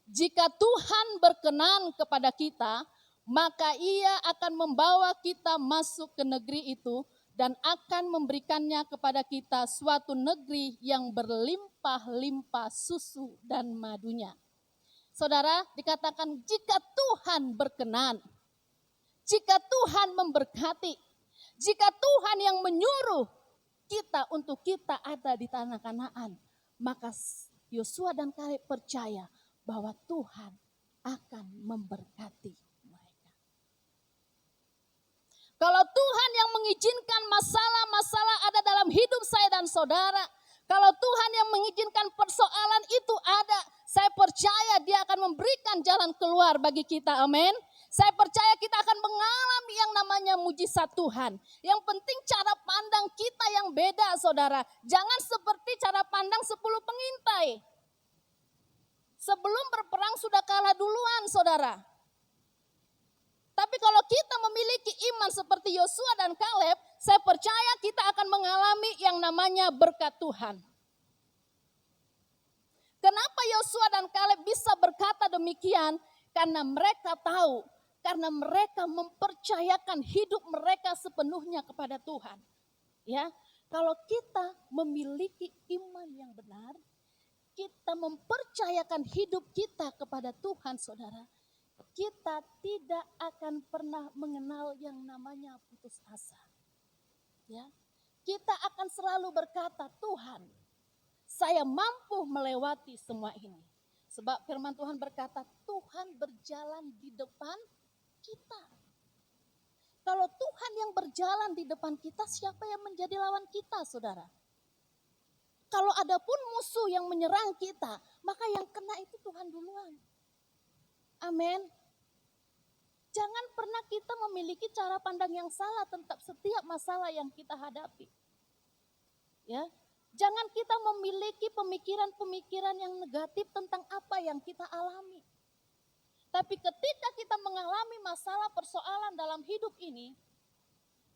Jika Tuhan berkenan kepada kita, maka Ia akan membawa kita masuk ke negeri itu dan akan memberikannya kepada kita suatu negeri yang berlimpah-limpah susu dan madunya. Saudara, dikatakan jika Tuhan berkenan, jika Tuhan memberkati, jika Tuhan yang menyuruh kita untuk kita ada di tanah Kanaan, maka Yosua dan Kaleb percaya bahwa Tuhan akan memberkati mereka. Kalau Tuhan yang mengizinkan masalah-masalah ada dalam hidup saya dan saudara, kalau Tuhan yang mengizinkan persoalan itu ada, saya percaya Dia akan memberikan jalan keluar bagi kita, amin. Saya percaya kita akan mengalami yang namanya mujizat Tuhan. Yang penting cara pandang kita yang beda, saudara. Jangan seperti cara pandang 10 pengintai. Sebelum berperang sudah kalah duluan, saudara. Tapi kalau kita memiliki iman seperti Yosua dan Kaleb, saya percaya kita akan mengalami yang namanya berkat Tuhan. Kenapa Yosua dan Kaleb bisa berkata demikian? Karena mereka tahu, karena mereka mempercayakan hidup mereka sepenuhnya kepada Tuhan. Ya, kalau kita memiliki iman yang benar, kita mempercayakan hidup kita kepada Tuhan, saudara, kita tidak akan pernah mengenal yang namanya putus asa. Ya, kita akan selalu berkata, Tuhan, saya mampu melewati semua ini. Sebab firman Tuhan berkata, Tuhan berjalan di depan kita. Kalau Tuhan yang berjalan di depan kita, siapa yang menjadi lawan kita, saudara? Kalau ada pun musuh yang menyerang kita, maka yang kena itu Tuhan duluan. Amin. Jangan pernah kita memiliki cara pandang yang salah tentang setiap masalah yang kita hadapi. Ya, jangan kita memiliki pemikiran-pemikiran yang negatif tentang apa yang kita alami. Tapi ketika kita mengalami masalah persoalan dalam hidup ini,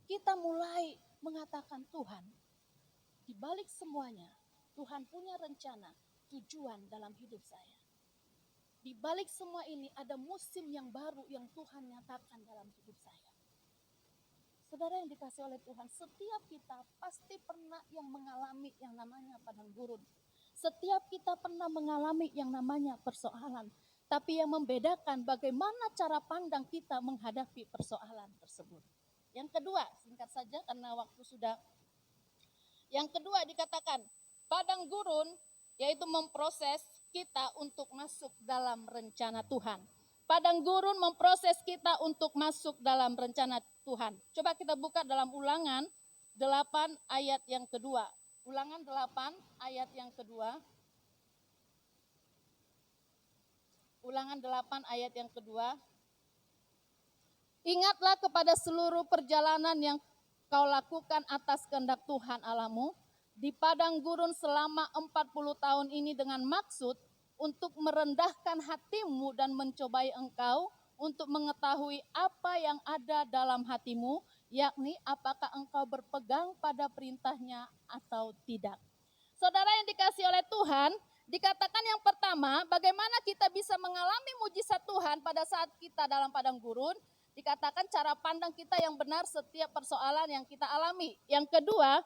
kita mulai mengatakan, Tuhan, di balik semuanya, Tuhan punya rencana, tujuan dalam hidup saya. Di balik semua ini ada musim yang baru yang Tuhan nyatakan dalam hidup saya. Saudara yang dikasih oleh Tuhan, setiap kita pasti pernah yang mengalami yang namanya padang gurun. Setiap kita pernah mengalami yang namanya persoalan. Tapi yang membedakan bagaimana cara pandang kita menghadapi persoalan tersebut. Yang kedua, singkat saja karena waktu sudah. Yang kedua dikatakan, padang gurun yaitu memproses kita untuk masuk dalam rencana Tuhan. Padang gurun memproses kita untuk masuk dalam rencana Tuhan. Coba kita buka dalam Ulangan 8 ayat yang kedua. Ulangan 8 ayat yang kedua. Ulangan 8 ayat yang kedua. Ingatlah kepada seluruh perjalanan yang kau lakukan atas kehendak Tuhan Allahmu di padang gurun selama 40 tahun ini dengan maksud untuk merendahkan hatimu dan mencobai engkau untuk mengetahui apa yang ada dalam hatimu, yakni apakah engkau berpegang pada perintahnya atau tidak. Saudara yang dikasih oleh Tuhan, dikatakan yang pertama, bagaimana kita bisa mengalami mujizat Tuhan pada saat kita dalam padang gurun. Dikatakan cara pandang kita yang benar setiap persoalan yang kita alami. Yang kedua,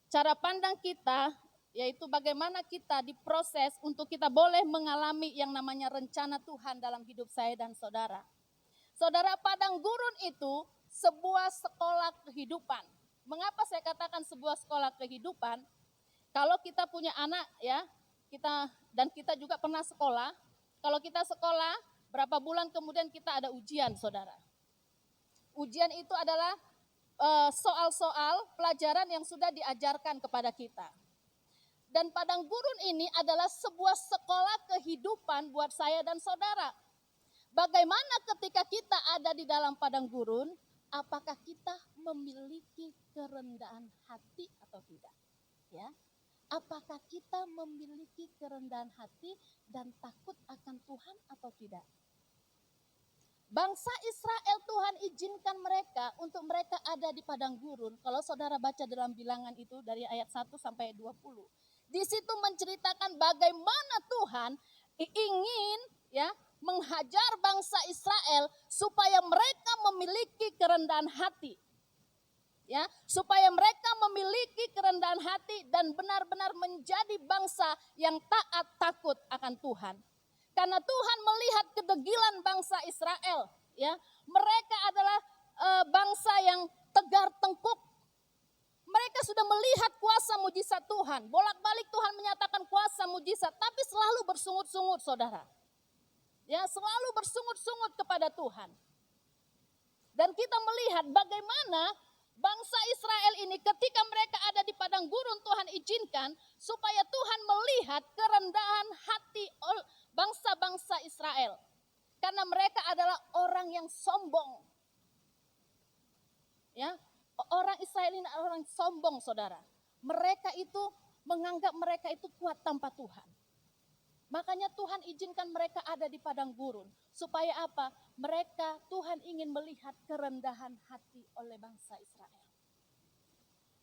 cara pandang kita yaitu bagaimana kita diproses untuk kita boleh mengalami yang namanya rencana Tuhan dalam hidup saya dan saudara. Saudara, padang gurun itu sebuah sekolah kehidupan. Mengapa saya katakan sebuah sekolah kehidupan? Kalau kita punya anak ya, kita juga pernah sekolah. Kalau kita sekolah, berapa bulan kemudian kita ada ujian, saudara. Ujian itu adalah soal-soal pelajaran yang sudah diajarkan kepada kita. Dan padang gurun ini adalah sebuah sekolah kehidupan buat saya dan saudara. Bagaimana ketika kita ada di dalam padang gurun, apakah kita memiliki kerendahan hati atau tidak? Ya. Apakah kita memiliki kerendahan hati dan takut akan Tuhan atau tidak? Bangsa Israel, Tuhan izinkan mereka untuk mereka ada di padang gurun. Kalau saudara baca dalam bilangan itu dari ayat 1 sampai 20. Di situ menceritakan bagaimana Tuhan ingin ya menghajar bangsa Israel supaya mereka memiliki kerendahan hati. Ya, supaya mereka memiliki kerendahan hati dan benar-benar menjadi bangsa yang taat takut akan Tuhan. Karena Tuhan melihat kedegilan bangsa Israel, ya. Mereka adalah bangsa yang tegar tengkuk. Mereka sudah melihat kuasa mujizat Tuhan. Bolak-balik Tuhan menyatakan kuasa mujizat, tapi selalu bersungut-sungut, saudara. Ya, selalu bersungut-sungut kepada Tuhan. Dan kita melihat bagaimana bangsa Israel ini ketika mereka ada di padang gurun, Tuhan izinkan supaya Tuhan melihat kerendahan hati bangsa-bangsa Israel. Karena mereka adalah orang yang sombong. Ya, orang Israel ini adalah orang sombong, saudara. Mereka itu menganggap mereka itu kuat tanpa Tuhan. Makanya Tuhan izinkan mereka ada di padang gurun. Supaya apa? Mereka, Tuhan ingin melihat kerendahan hati oleh bangsa Israel.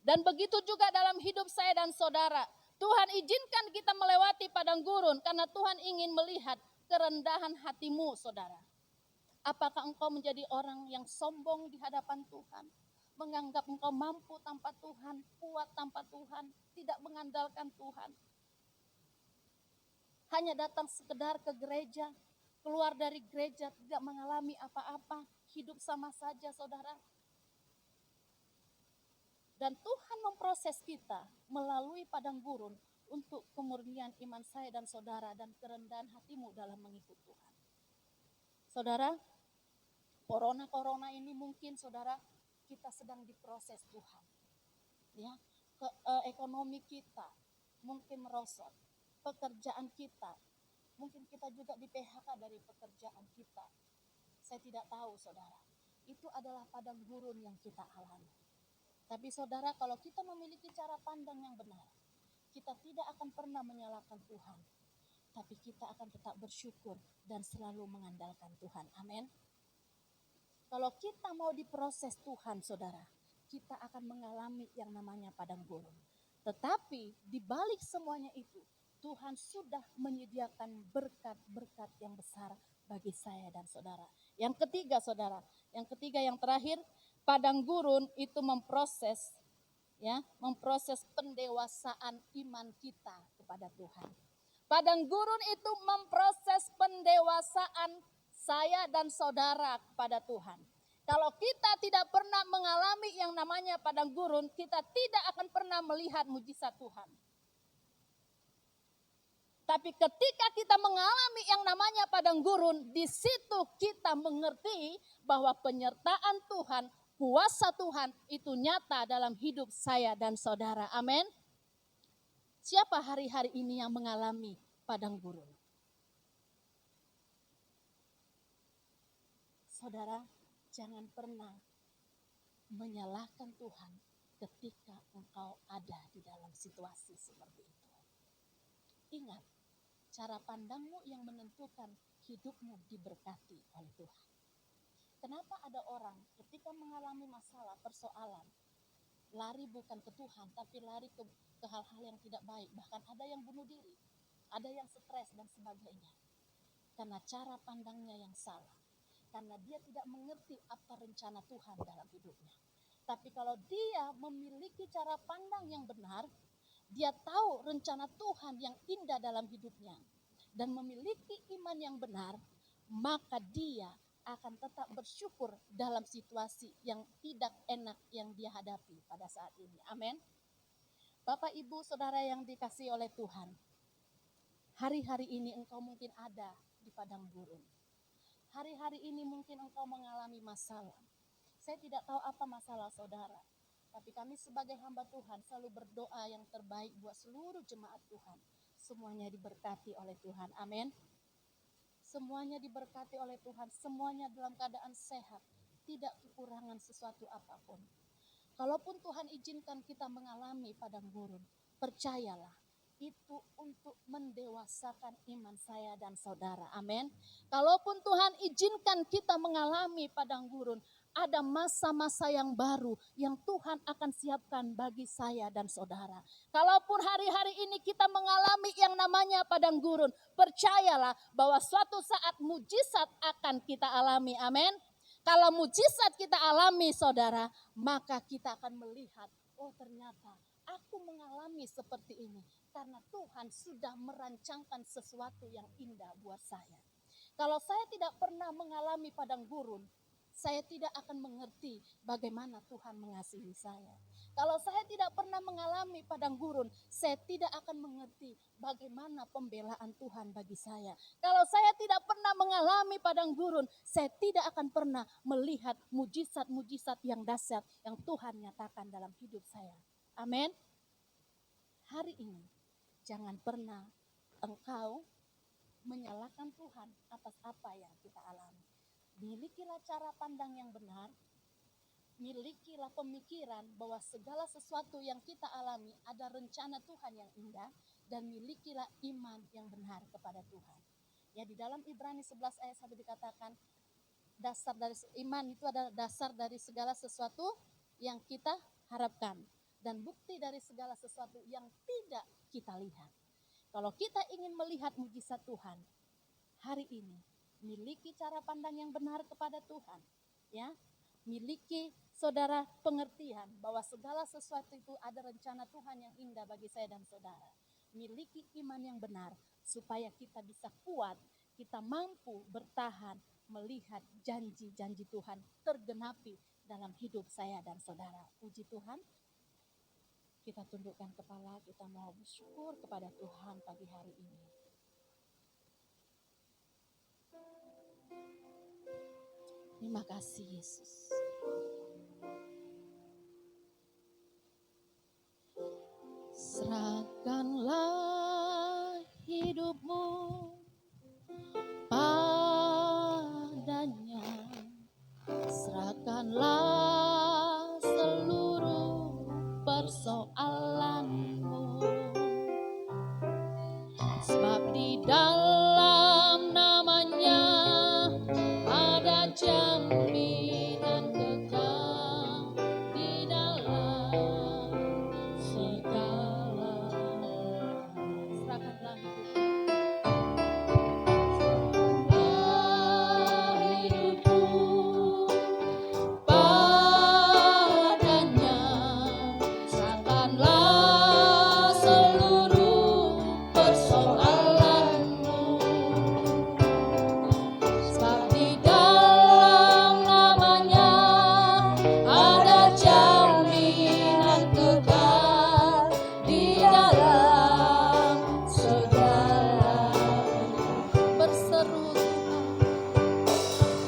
Dan begitu juga dalam hidup saya dan saudara. Tuhan izinkan kita melewati padang gurun karena Tuhan ingin melihat kerendahan hatimu, saudara. Apakah engkau menjadi orang yang sombong di hadapan Tuhan? Menganggap engkau mampu tanpa Tuhan, kuat tanpa Tuhan, tidak mengandalkan Tuhan. Hanya datang sekedar ke gereja, keluar dari gereja tidak mengalami apa-apa, hidup sama saja, saudara. Dan Tuhan memproses kita melalui padang gurun untuk kemurnian iman saya dan saudara dan kerendahan hatimu dalam mengikut Tuhan. Saudara, corona ini mungkin saudara kita sedang diproses Tuhan. Ya, ekonomi kita mungkin merosot, pekerjaan kita, mungkin kita juga di PHK dari pekerjaan kita. Saya tidak tahu, saudara. Itu adalah padang gurun yang kita alami. Tapi saudara, kalau kita memiliki cara pandang yang benar, kita tidak akan pernah menyalahkan Tuhan. Tapi kita akan tetap bersyukur dan selalu mengandalkan Tuhan. Amin. Kalau kita mau diproses Tuhan, saudara, kita akan mengalami yang namanya padang gurun. Tetapi di balik semuanya itu, Tuhan sudah menyediakan berkat-berkat yang besar bagi saya dan saudara. Yang ketiga, saudara, yang terakhir, padang gurun itu memproses pendewasaan iman kita kepada Tuhan. Padang gurun itu memproses pendewasaan saya dan saudara kepada Tuhan. Kalau kita tidak pernah mengalami yang namanya padang gurun, kita tidak akan pernah melihat mujizat Tuhan. Tapi ketika kita mengalami yang namanya padang gurun, di situ kita mengerti bahwa penyertaan Tuhan, kuasa Tuhan itu nyata dalam hidup saya dan saudara. Amin. Siapa hari-hari ini yang mengalami padang gurun? Saudara, jangan pernah menyalahkan Tuhan ketika engkau ada di dalam situasi seperti itu. Ingat, cara pandangmu yang menentukan hidupmu diberkati oleh Tuhan. Kenapa ada orang ketika mengalami masalah, persoalan, lari bukan ke Tuhan, tapi lari ke hal-hal yang tidak baik. Bahkan ada yang bunuh diri, ada yang stres dan sebagainya. Karena cara pandangnya yang salah. Karena dia tidak mengerti apa rencana Tuhan dalam hidupnya. Tapi kalau dia memiliki cara pandang yang benar, dia tahu rencana Tuhan yang indah dalam hidupnya. Dan memiliki iman yang benar, maka dia akan tetap bersyukur dalam situasi yang tidak enak yang dia hadapi pada saat ini. Amin. Bapak, Ibu, Saudara yang dikasihi oleh Tuhan. Hari-hari ini engkau mungkin ada di padang gurun. Hari-hari ini mungkin engkau mengalami masalah. Saya tidak tahu apa masalah saudara. Tapi kami sebagai hamba Tuhan selalu berdoa yang terbaik buat seluruh jemaat Tuhan. Semuanya diberkati oleh Tuhan. Amin. Semuanya diberkati oleh Tuhan. Semuanya dalam keadaan sehat. Tidak kekurangan sesuatu apapun. Kalaupun Tuhan izinkan kita mengalami padang gurun, percayalah itu untuk mendewasakan iman saya dan saudara. Amin. Kalaupun Tuhan izinkan kita mengalami padang gurun, ada masa-masa yang baru yang Tuhan akan siapkan bagi saya dan saudara. Kalaupun hari-hari ini kita mengalami yang namanya padang gurun, percayalah bahwa suatu saat mujizat akan kita alami. Amin. Kalau mujizat kita alami saudara, maka kita akan melihat, oh ternyata aku mengalami seperti ini. Karena Tuhan sudah merancangkan sesuatu yang indah buat saya. Kalau saya tidak pernah mengalami padang gurun, saya tidak akan mengerti bagaimana Tuhan mengasihi saya. Kalau saya tidak pernah mengalami padang gurun, saya tidak akan mengerti bagaimana pembelaan Tuhan bagi saya. Kalau saya tidak pernah mengalami padang gurun, saya tidak akan pernah melihat mujizat-mujizat yang dahsyat yang Tuhan nyatakan dalam hidup saya. Amin. Hari ini, jangan pernah engkau menyalahkan Tuhan atas apa yang kita alami. Milikilah cara pandang yang benar, milikilah pemikiran bahwa segala sesuatu yang kita alami ada rencana Tuhan yang indah, dan milikilah iman yang benar kepada Tuhan. Ya, di dalam Ibrani 11 ayat 1 dikatakan, dasar dari iman itu adalah dasar dari segala sesuatu yang kita harapkan, dan bukti dari segala sesuatu yang tidak kita lihat. Kalau kita ingin melihat mujizat Tuhan, hari ini miliki cara pandang yang benar kepada Tuhan, ya. Miliki saudara pengertian bahwa segala sesuatu itu ada rencana Tuhan yang indah bagi saya dan saudara. Miliki iman yang benar supaya kita bisa kuat, kita mampu bertahan melihat janji-janji Tuhan tergenapi dalam hidup saya dan saudara. Puji Tuhan. Kita tundukkan kepala, kita mau bersyukur kepada Tuhan pagi hari ini. Terima kasih Yesus. Serahkanlah hidupmu padanya. Serahkanlah seluruh persoalanmu. Sebab di dalam namanya ada jaminan kekal di dalam segala. Serahkanlah hidupmu padanya, serahkanlah seluruh persoalanmu. Sebab di dalam namanya ada jaminan kekal di dalam segala.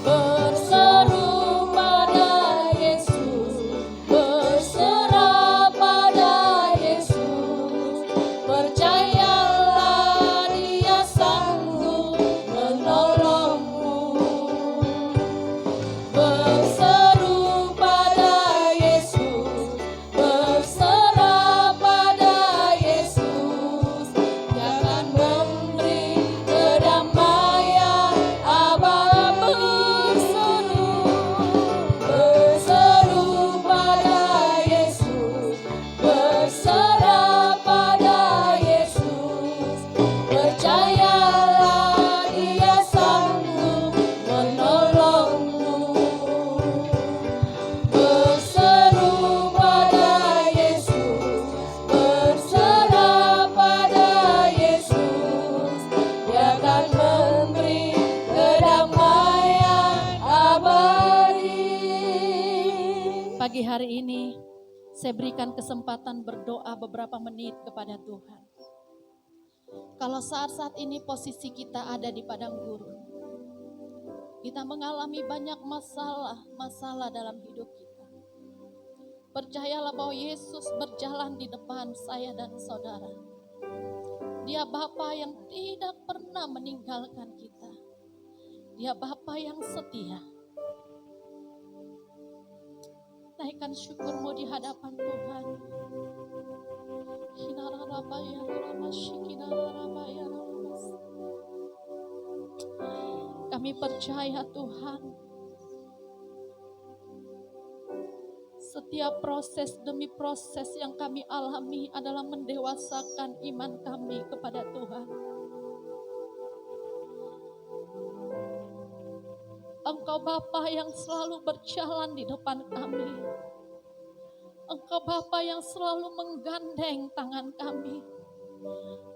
Berseru pada Yesus, berserah pada Yesus, percayalah Dia sanggup menolongmu. Berseru pada Yesus, berserah pada Yesus, Dia akan memberi kedamaian abadi. Berseru pada Yesus, berserah pada Yesus, percayalah Dia sanggup menolongmu. Berseru pada Yesus, berserah pada Yesus, Dia akan memberi kedamaian abadi. Pagi hari ini saya berikan kesempatan berdoa beberapa menit kepada Tuhan. Kalau saat-saat ini posisi kita ada di padang gurun, kita mengalami banyak masalah dalam hidup kita. Percayalah bahwa Yesus berjalan di depan saya dan saudara. Dia Bapa yang tidak pernah meninggalkan kita. Dia Bapa yang setia. naikkan syukur-Mu di hadapan Tuhan. Kami percaya Tuhan, setiap proses demi proses yang kami alami adalah mendewasakan iman kami kepada Tuhan. Engkau Bapa yang selalu berjalan di depan kami. Engkau Bapa yang selalu menggandeng tangan kami.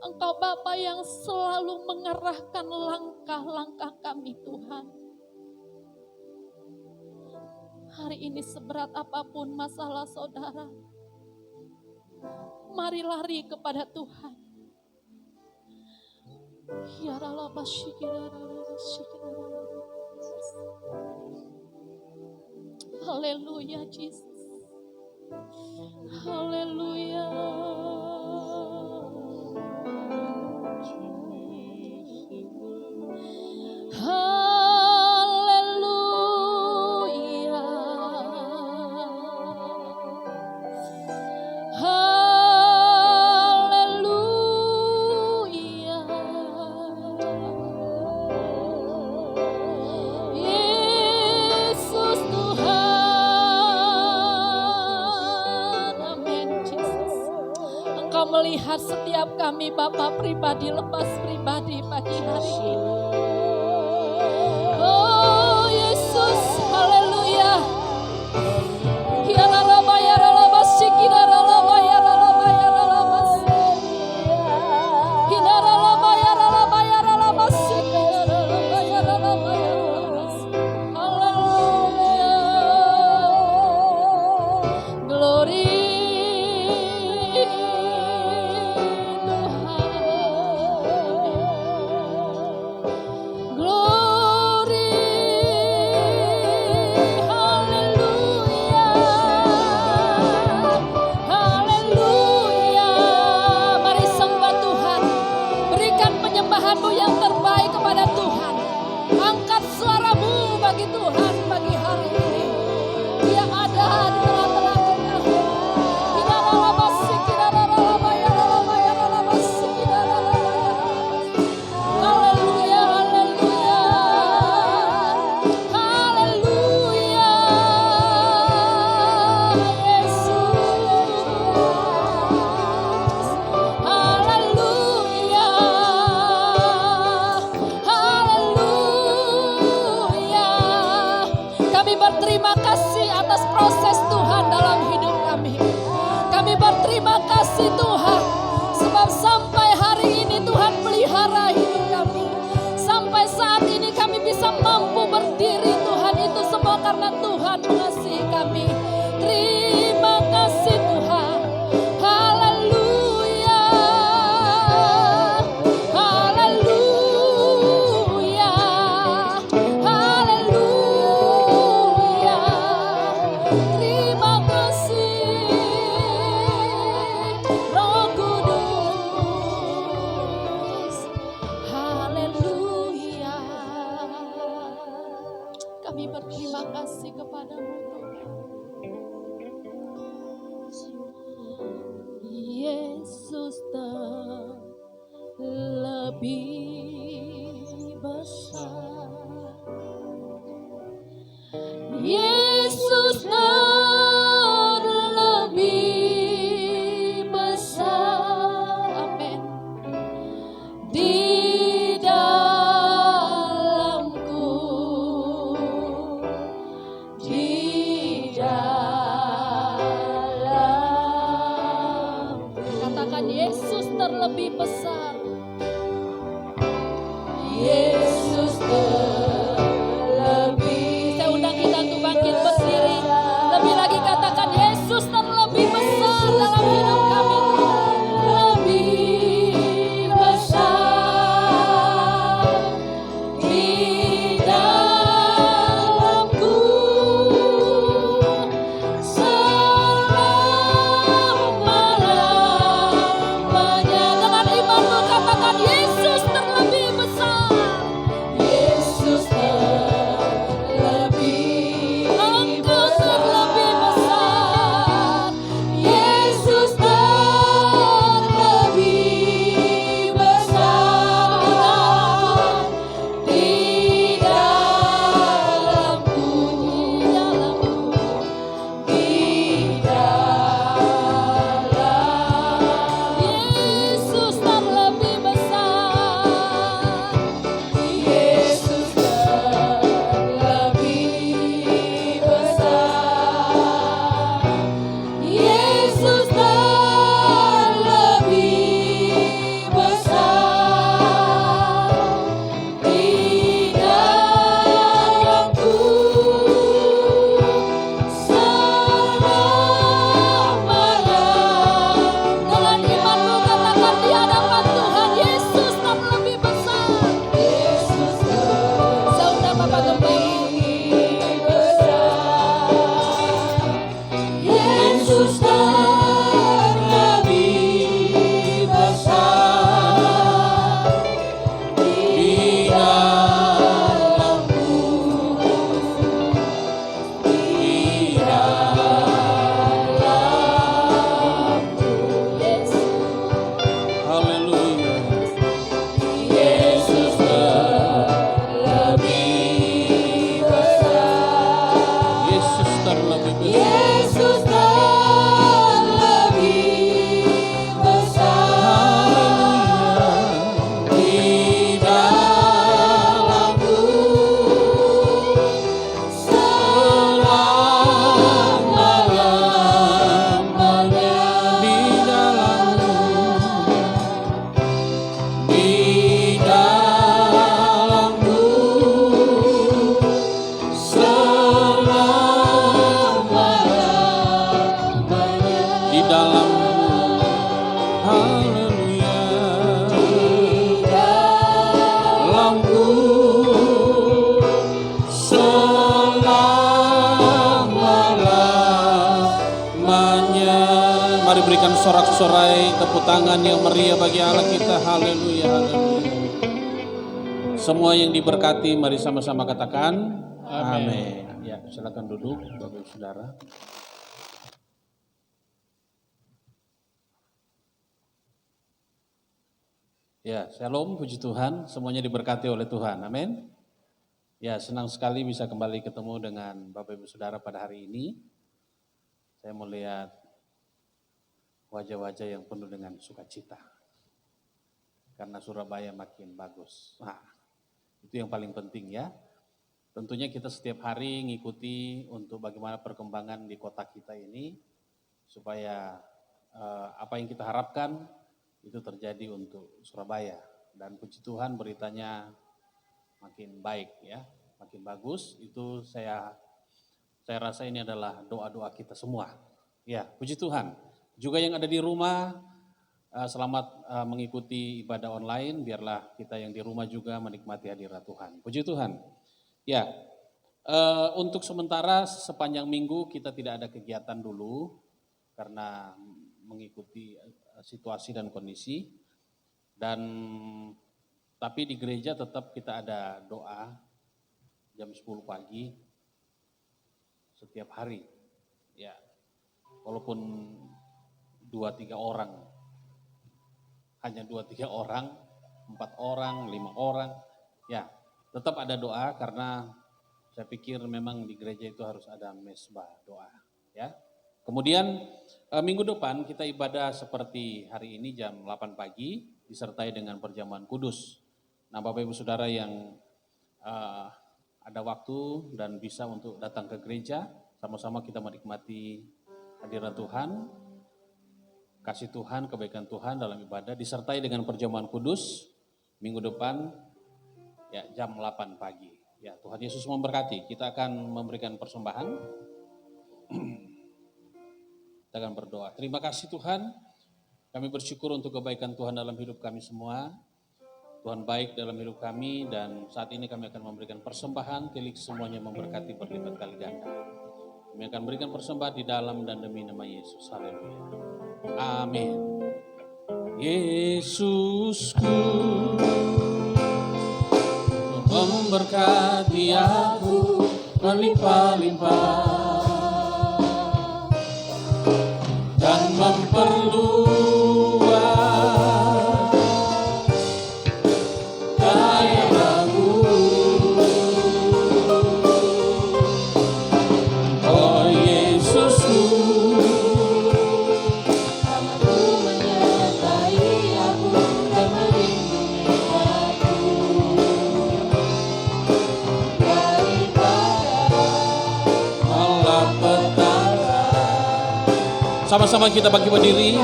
Engkau Bapa yang selalu mengerahkan langkah-langkah kami Tuhan. Hari ini seberat apapun masalah saudara, mari lari kepada Tuhan. Ya Allah, haleluya Jesus. Haleluya. Haleluya. Haleluya. Yesus Tuhan. Amin Jesus. Engkau melihat setiap kami Bapa pribadi lepas pribadi pagi hari ini. Oh Yesus, haleluya. Ya raba ya raba sikira raba ya raba ya raba. Ya raba ya raba ya raba sikira raba ya raba ya raba. Haleluya. Glory Glory, haleluya, haleluya. Mari sembah Tuhan, berikan penyembahanmu yang terbaik kepada Tuhan. Angkat suaramu bagi Tuhan pagi hari ini. Dia ada di tengah-tengah kita. Tidak lama sikira lama ya lama ya lama sikira lama. Haleluya, haleluya, haleluya, Yesus, haleluya, haleluya. Kami berterima kasih atas proses Tuhan dalam hidup kami. Kami berterima kasih Tuhan, sebab sampai hari ini Tuhan pelihara hidup kami. Sampai saat ini kami bisa mampu berdiri Tuhan, itu semua karena Tuhan mengasihi kami. Terima kasih Tuhan. Haleluya. Haleluya. Haleluya. Terima kasih Roh Kudus. Haleluya. Kami berterima kasih kepadamu Tuhan. Yesus terlebih besar. Yesus terlebih besar. Amin. Di dalamku, di dalam. Katakan Yesus terlebih besar. Yesus terlebih. Saya undang kita untuk bangkit berdiri. Lebih lagi katakan Yesus terlebih besar dalam hidup kami. Lebih besar di dalamku selama-lamanya. Dengan imanmu katakan Yesus terlebih besar. haleluya. Dalamku selama-lamanya. Mari berikan sorak-sorai tepuk tangan yang meriah bagi Allah kita. Haleluya, haleluya. Semua yang diberkati, mari sama-sama katakan amin. Ya, silakan duduk Bapak Ibu Saudara. Ya, shalom, puji Tuhan, semuanya diberkati oleh Tuhan, amin. Ya, senang sekali bisa kembali ketemu dengan Bapak Ibu Saudara pada hari ini. Saya melihat wajah-wajah yang penuh dengan sukacita. Karena Surabaya makin bagus. Nah, itu yang paling penting ya. Tentunya kita setiap hari ngikuti untuk bagaimana perkembangan di kota kita ini. Supaya apa yang kita harapkan itu terjadi untuk Surabaya. Dan puji Tuhan beritanya makin baik ya, makin bagus. Itu saya rasa ini adalah doa-doa kita semua. Ya, puji Tuhan. Juga yang ada di rumah, selamat mengikuti ibadah online. Biarlah kita yang di rumah juga menikmati hadirat Tuhan. Puji Tuhan. Ya, untuk sementara sepanjang minggu kita tidak ada kegiatan dulu karena mengikuti situasi dan kondisi. Dan tapi di gereja tetap kita ada doa jam 10 pagi setiap hari. Ya, walaupun 2-3 orang, hanya 2-3 orang, 4 orang, 5 orang, ya tetap ada doa karena saya pikir memang di gereja itu harus ada mesbah doa. Ya. Kemudian minggu depan kita ibadah seperti hari ini jam 8 pagi disertai dengan perjamuan kudus. Nah Bapak Ibu Saudara yang ada waktu dan bisa untuk datang ke gereja, sama-sama kita menikmati hadirat Tuhan, kasih Tuhan, kebaikan Tuhan dalam ibadah disertai dengan perjamuan kudus minggu depan ya jam 8 pagi. Ya, Tuhan Yesus memberkati. Kita akan memberikan persembahan. Kita akan berdoa. Terima kasih Tuhan. Kami bersyukur untuk kebaikan Tuhan dalam hidup kami semua. Tuhan baik dalam hidup kami dan saat ini kami akan memberikan persembahan. Tilik semuanya memberkati berlipat kali ganda. Kami akan berikan persembahan di dalam dan demi nama Yesus. Haleluya. Amin. Yesusku memberkati aku berlimpah-limpah dan memperluas daerahku. Oh Yesusku, Tanganmu menyertai aku dan melindungi aku daripada malapetaka. Sama-sama kita bagi berdiri.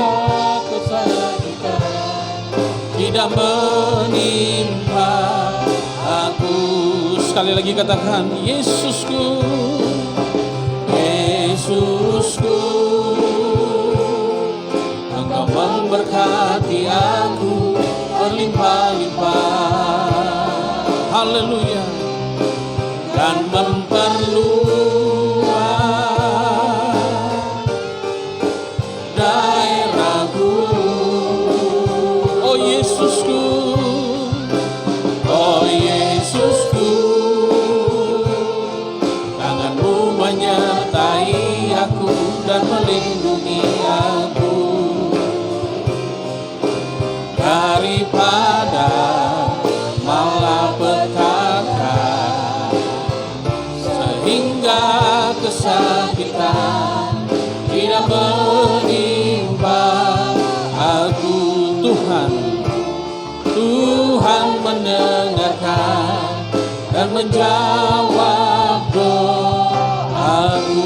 kesakitan. Tidak menimpa aku. Sekali lagi katakan Yesusku, Yesusku, Engkau memberkati aku berlimpah-limpah. Haleluya. Dan memperluas daerahku. Oh Yesusku, oh Yesusku, tanganmu menyertai aku dan melindungi aku daripada malapetaka sehingga kesakitan tidak menimpa aku. Tuhan, Tuhan mendengarkan dan menjawab doaku.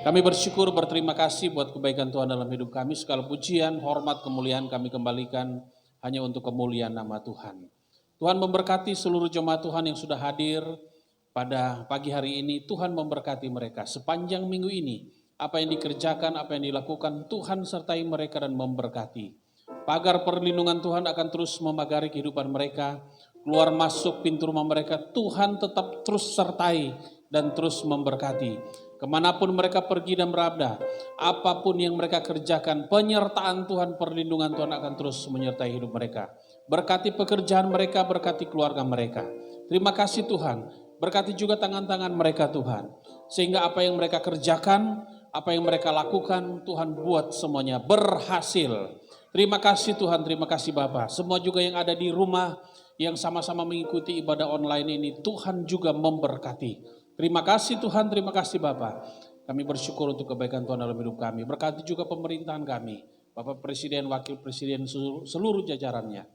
Kami bersyukur, berterima kasih buat kebaikan Tuhan dalam hidup kami. Segala pujian, hormat, kemuliaan kami kembalikan hanya untuk kemuliaan nama Tuhan. Tuhan memberkati seluruh jemaat Tuhan yang sudah hadir pada pagi hari ini. Tuhan memberkati mereka sepanjang minggu ini. apa yang dikerjakan, apa yang dilakukan, Tuhan sertai mereka dan memberkati. Pagar perlindungan Tuhan akan terus memagari kehidupan mereka, keluar masuk pintu rumah mereka, Tuhan tetap terus sertai dan terus memberkati. Kemanapun mereka pergi dan berada, apapun yang mereka kerjakan, penyertaan Tuhan, perlindungan Tuhan akan terus menyertai hidup mereka. Berkati pekerjaan mereka, berkati keluarga mereka. Terima kasih Tuhan, berkati juga tangan-tangan mereka Tuhan. Sehingga apa yang mereka kerjakan, apa yang mereka lakukan, Tuhan buat semuanya berhasil. Terima kasih Tuhan, terima kasih Bapa. Semua juga yang ada di rumah, yang sama-sama mengikuti ibadah online ini, Tuhan juga memberkati. Terima kasih Tuhan, terima kasih Bapa. Kami bersyukur untuk kebaikan Tuhan dalam hidup kami. Berkati juga pemerintahan kami, Bapak Presiden, Wakil Presiden, seluruh jajarannya.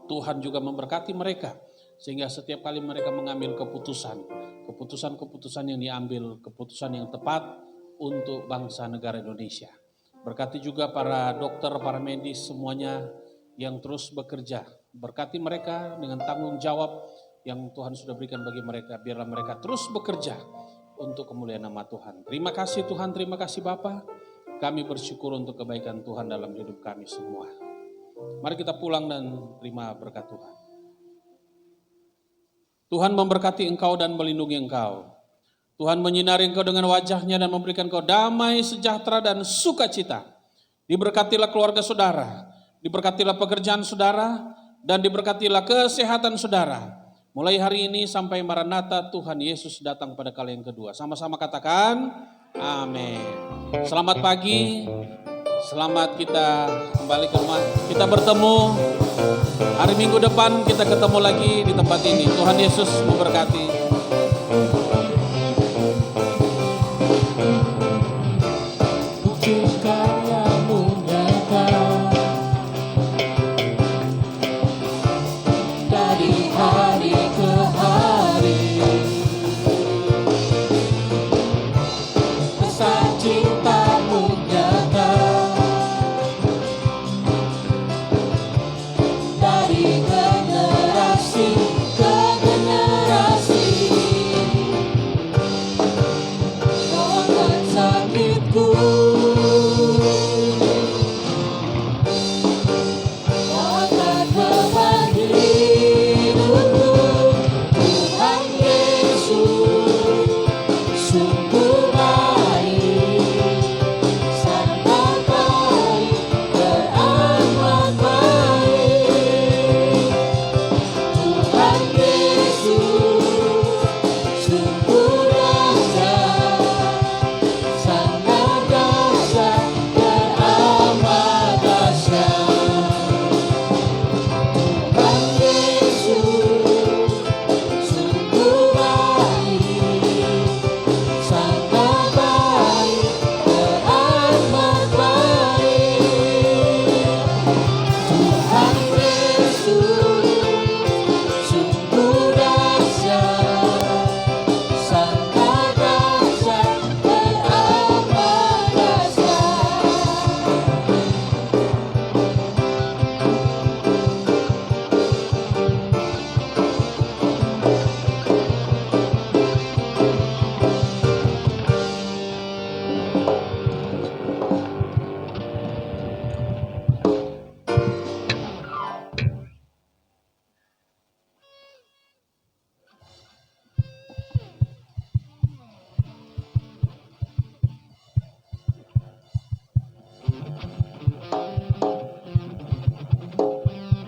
Tuhan juga memberkati mereka, sehingga setiap kali mereka mengambil keputusan yang diambil, keputusan yang tepat untuk bangsa negara Indonesia. Berkati juga para dokter, para medis semuanya yang terus bekerja. Berkati mereka dengan tanggung jawab yang Tuhan sudah berikan bagi mereka. Biarlah mereka terus bekerja untuk kemuliaan nama Tuhan. Terima kasih Tuhan, terima kasih Bapa. Kami bersyukur untuk kebaikan Tuhan dalam hidup kami semua. Mari kita pulang dan terima berkat Tuhan. Tuhan memberkati engkau dan melindungi engkau. Tuhan menyinari engkau dengan wajahnya dan memberikan engkau damai, sejahtera dan sukacita. Diberkatilah keluarga saudara, diberkatilah pekerjaan saudara, dan diberkatilah kesehatan saudara. Mulai hari ini sampai Maranatha Tuhan Yesus datang pada kali yang kedua. Sama-sama katakan, amin. Selamat pagi, selamat kita kembali ke rumah. Kita bertemu hari Minggu depan, kita ketemu lagi di tempat ini. Tuhan Yesus memberkati.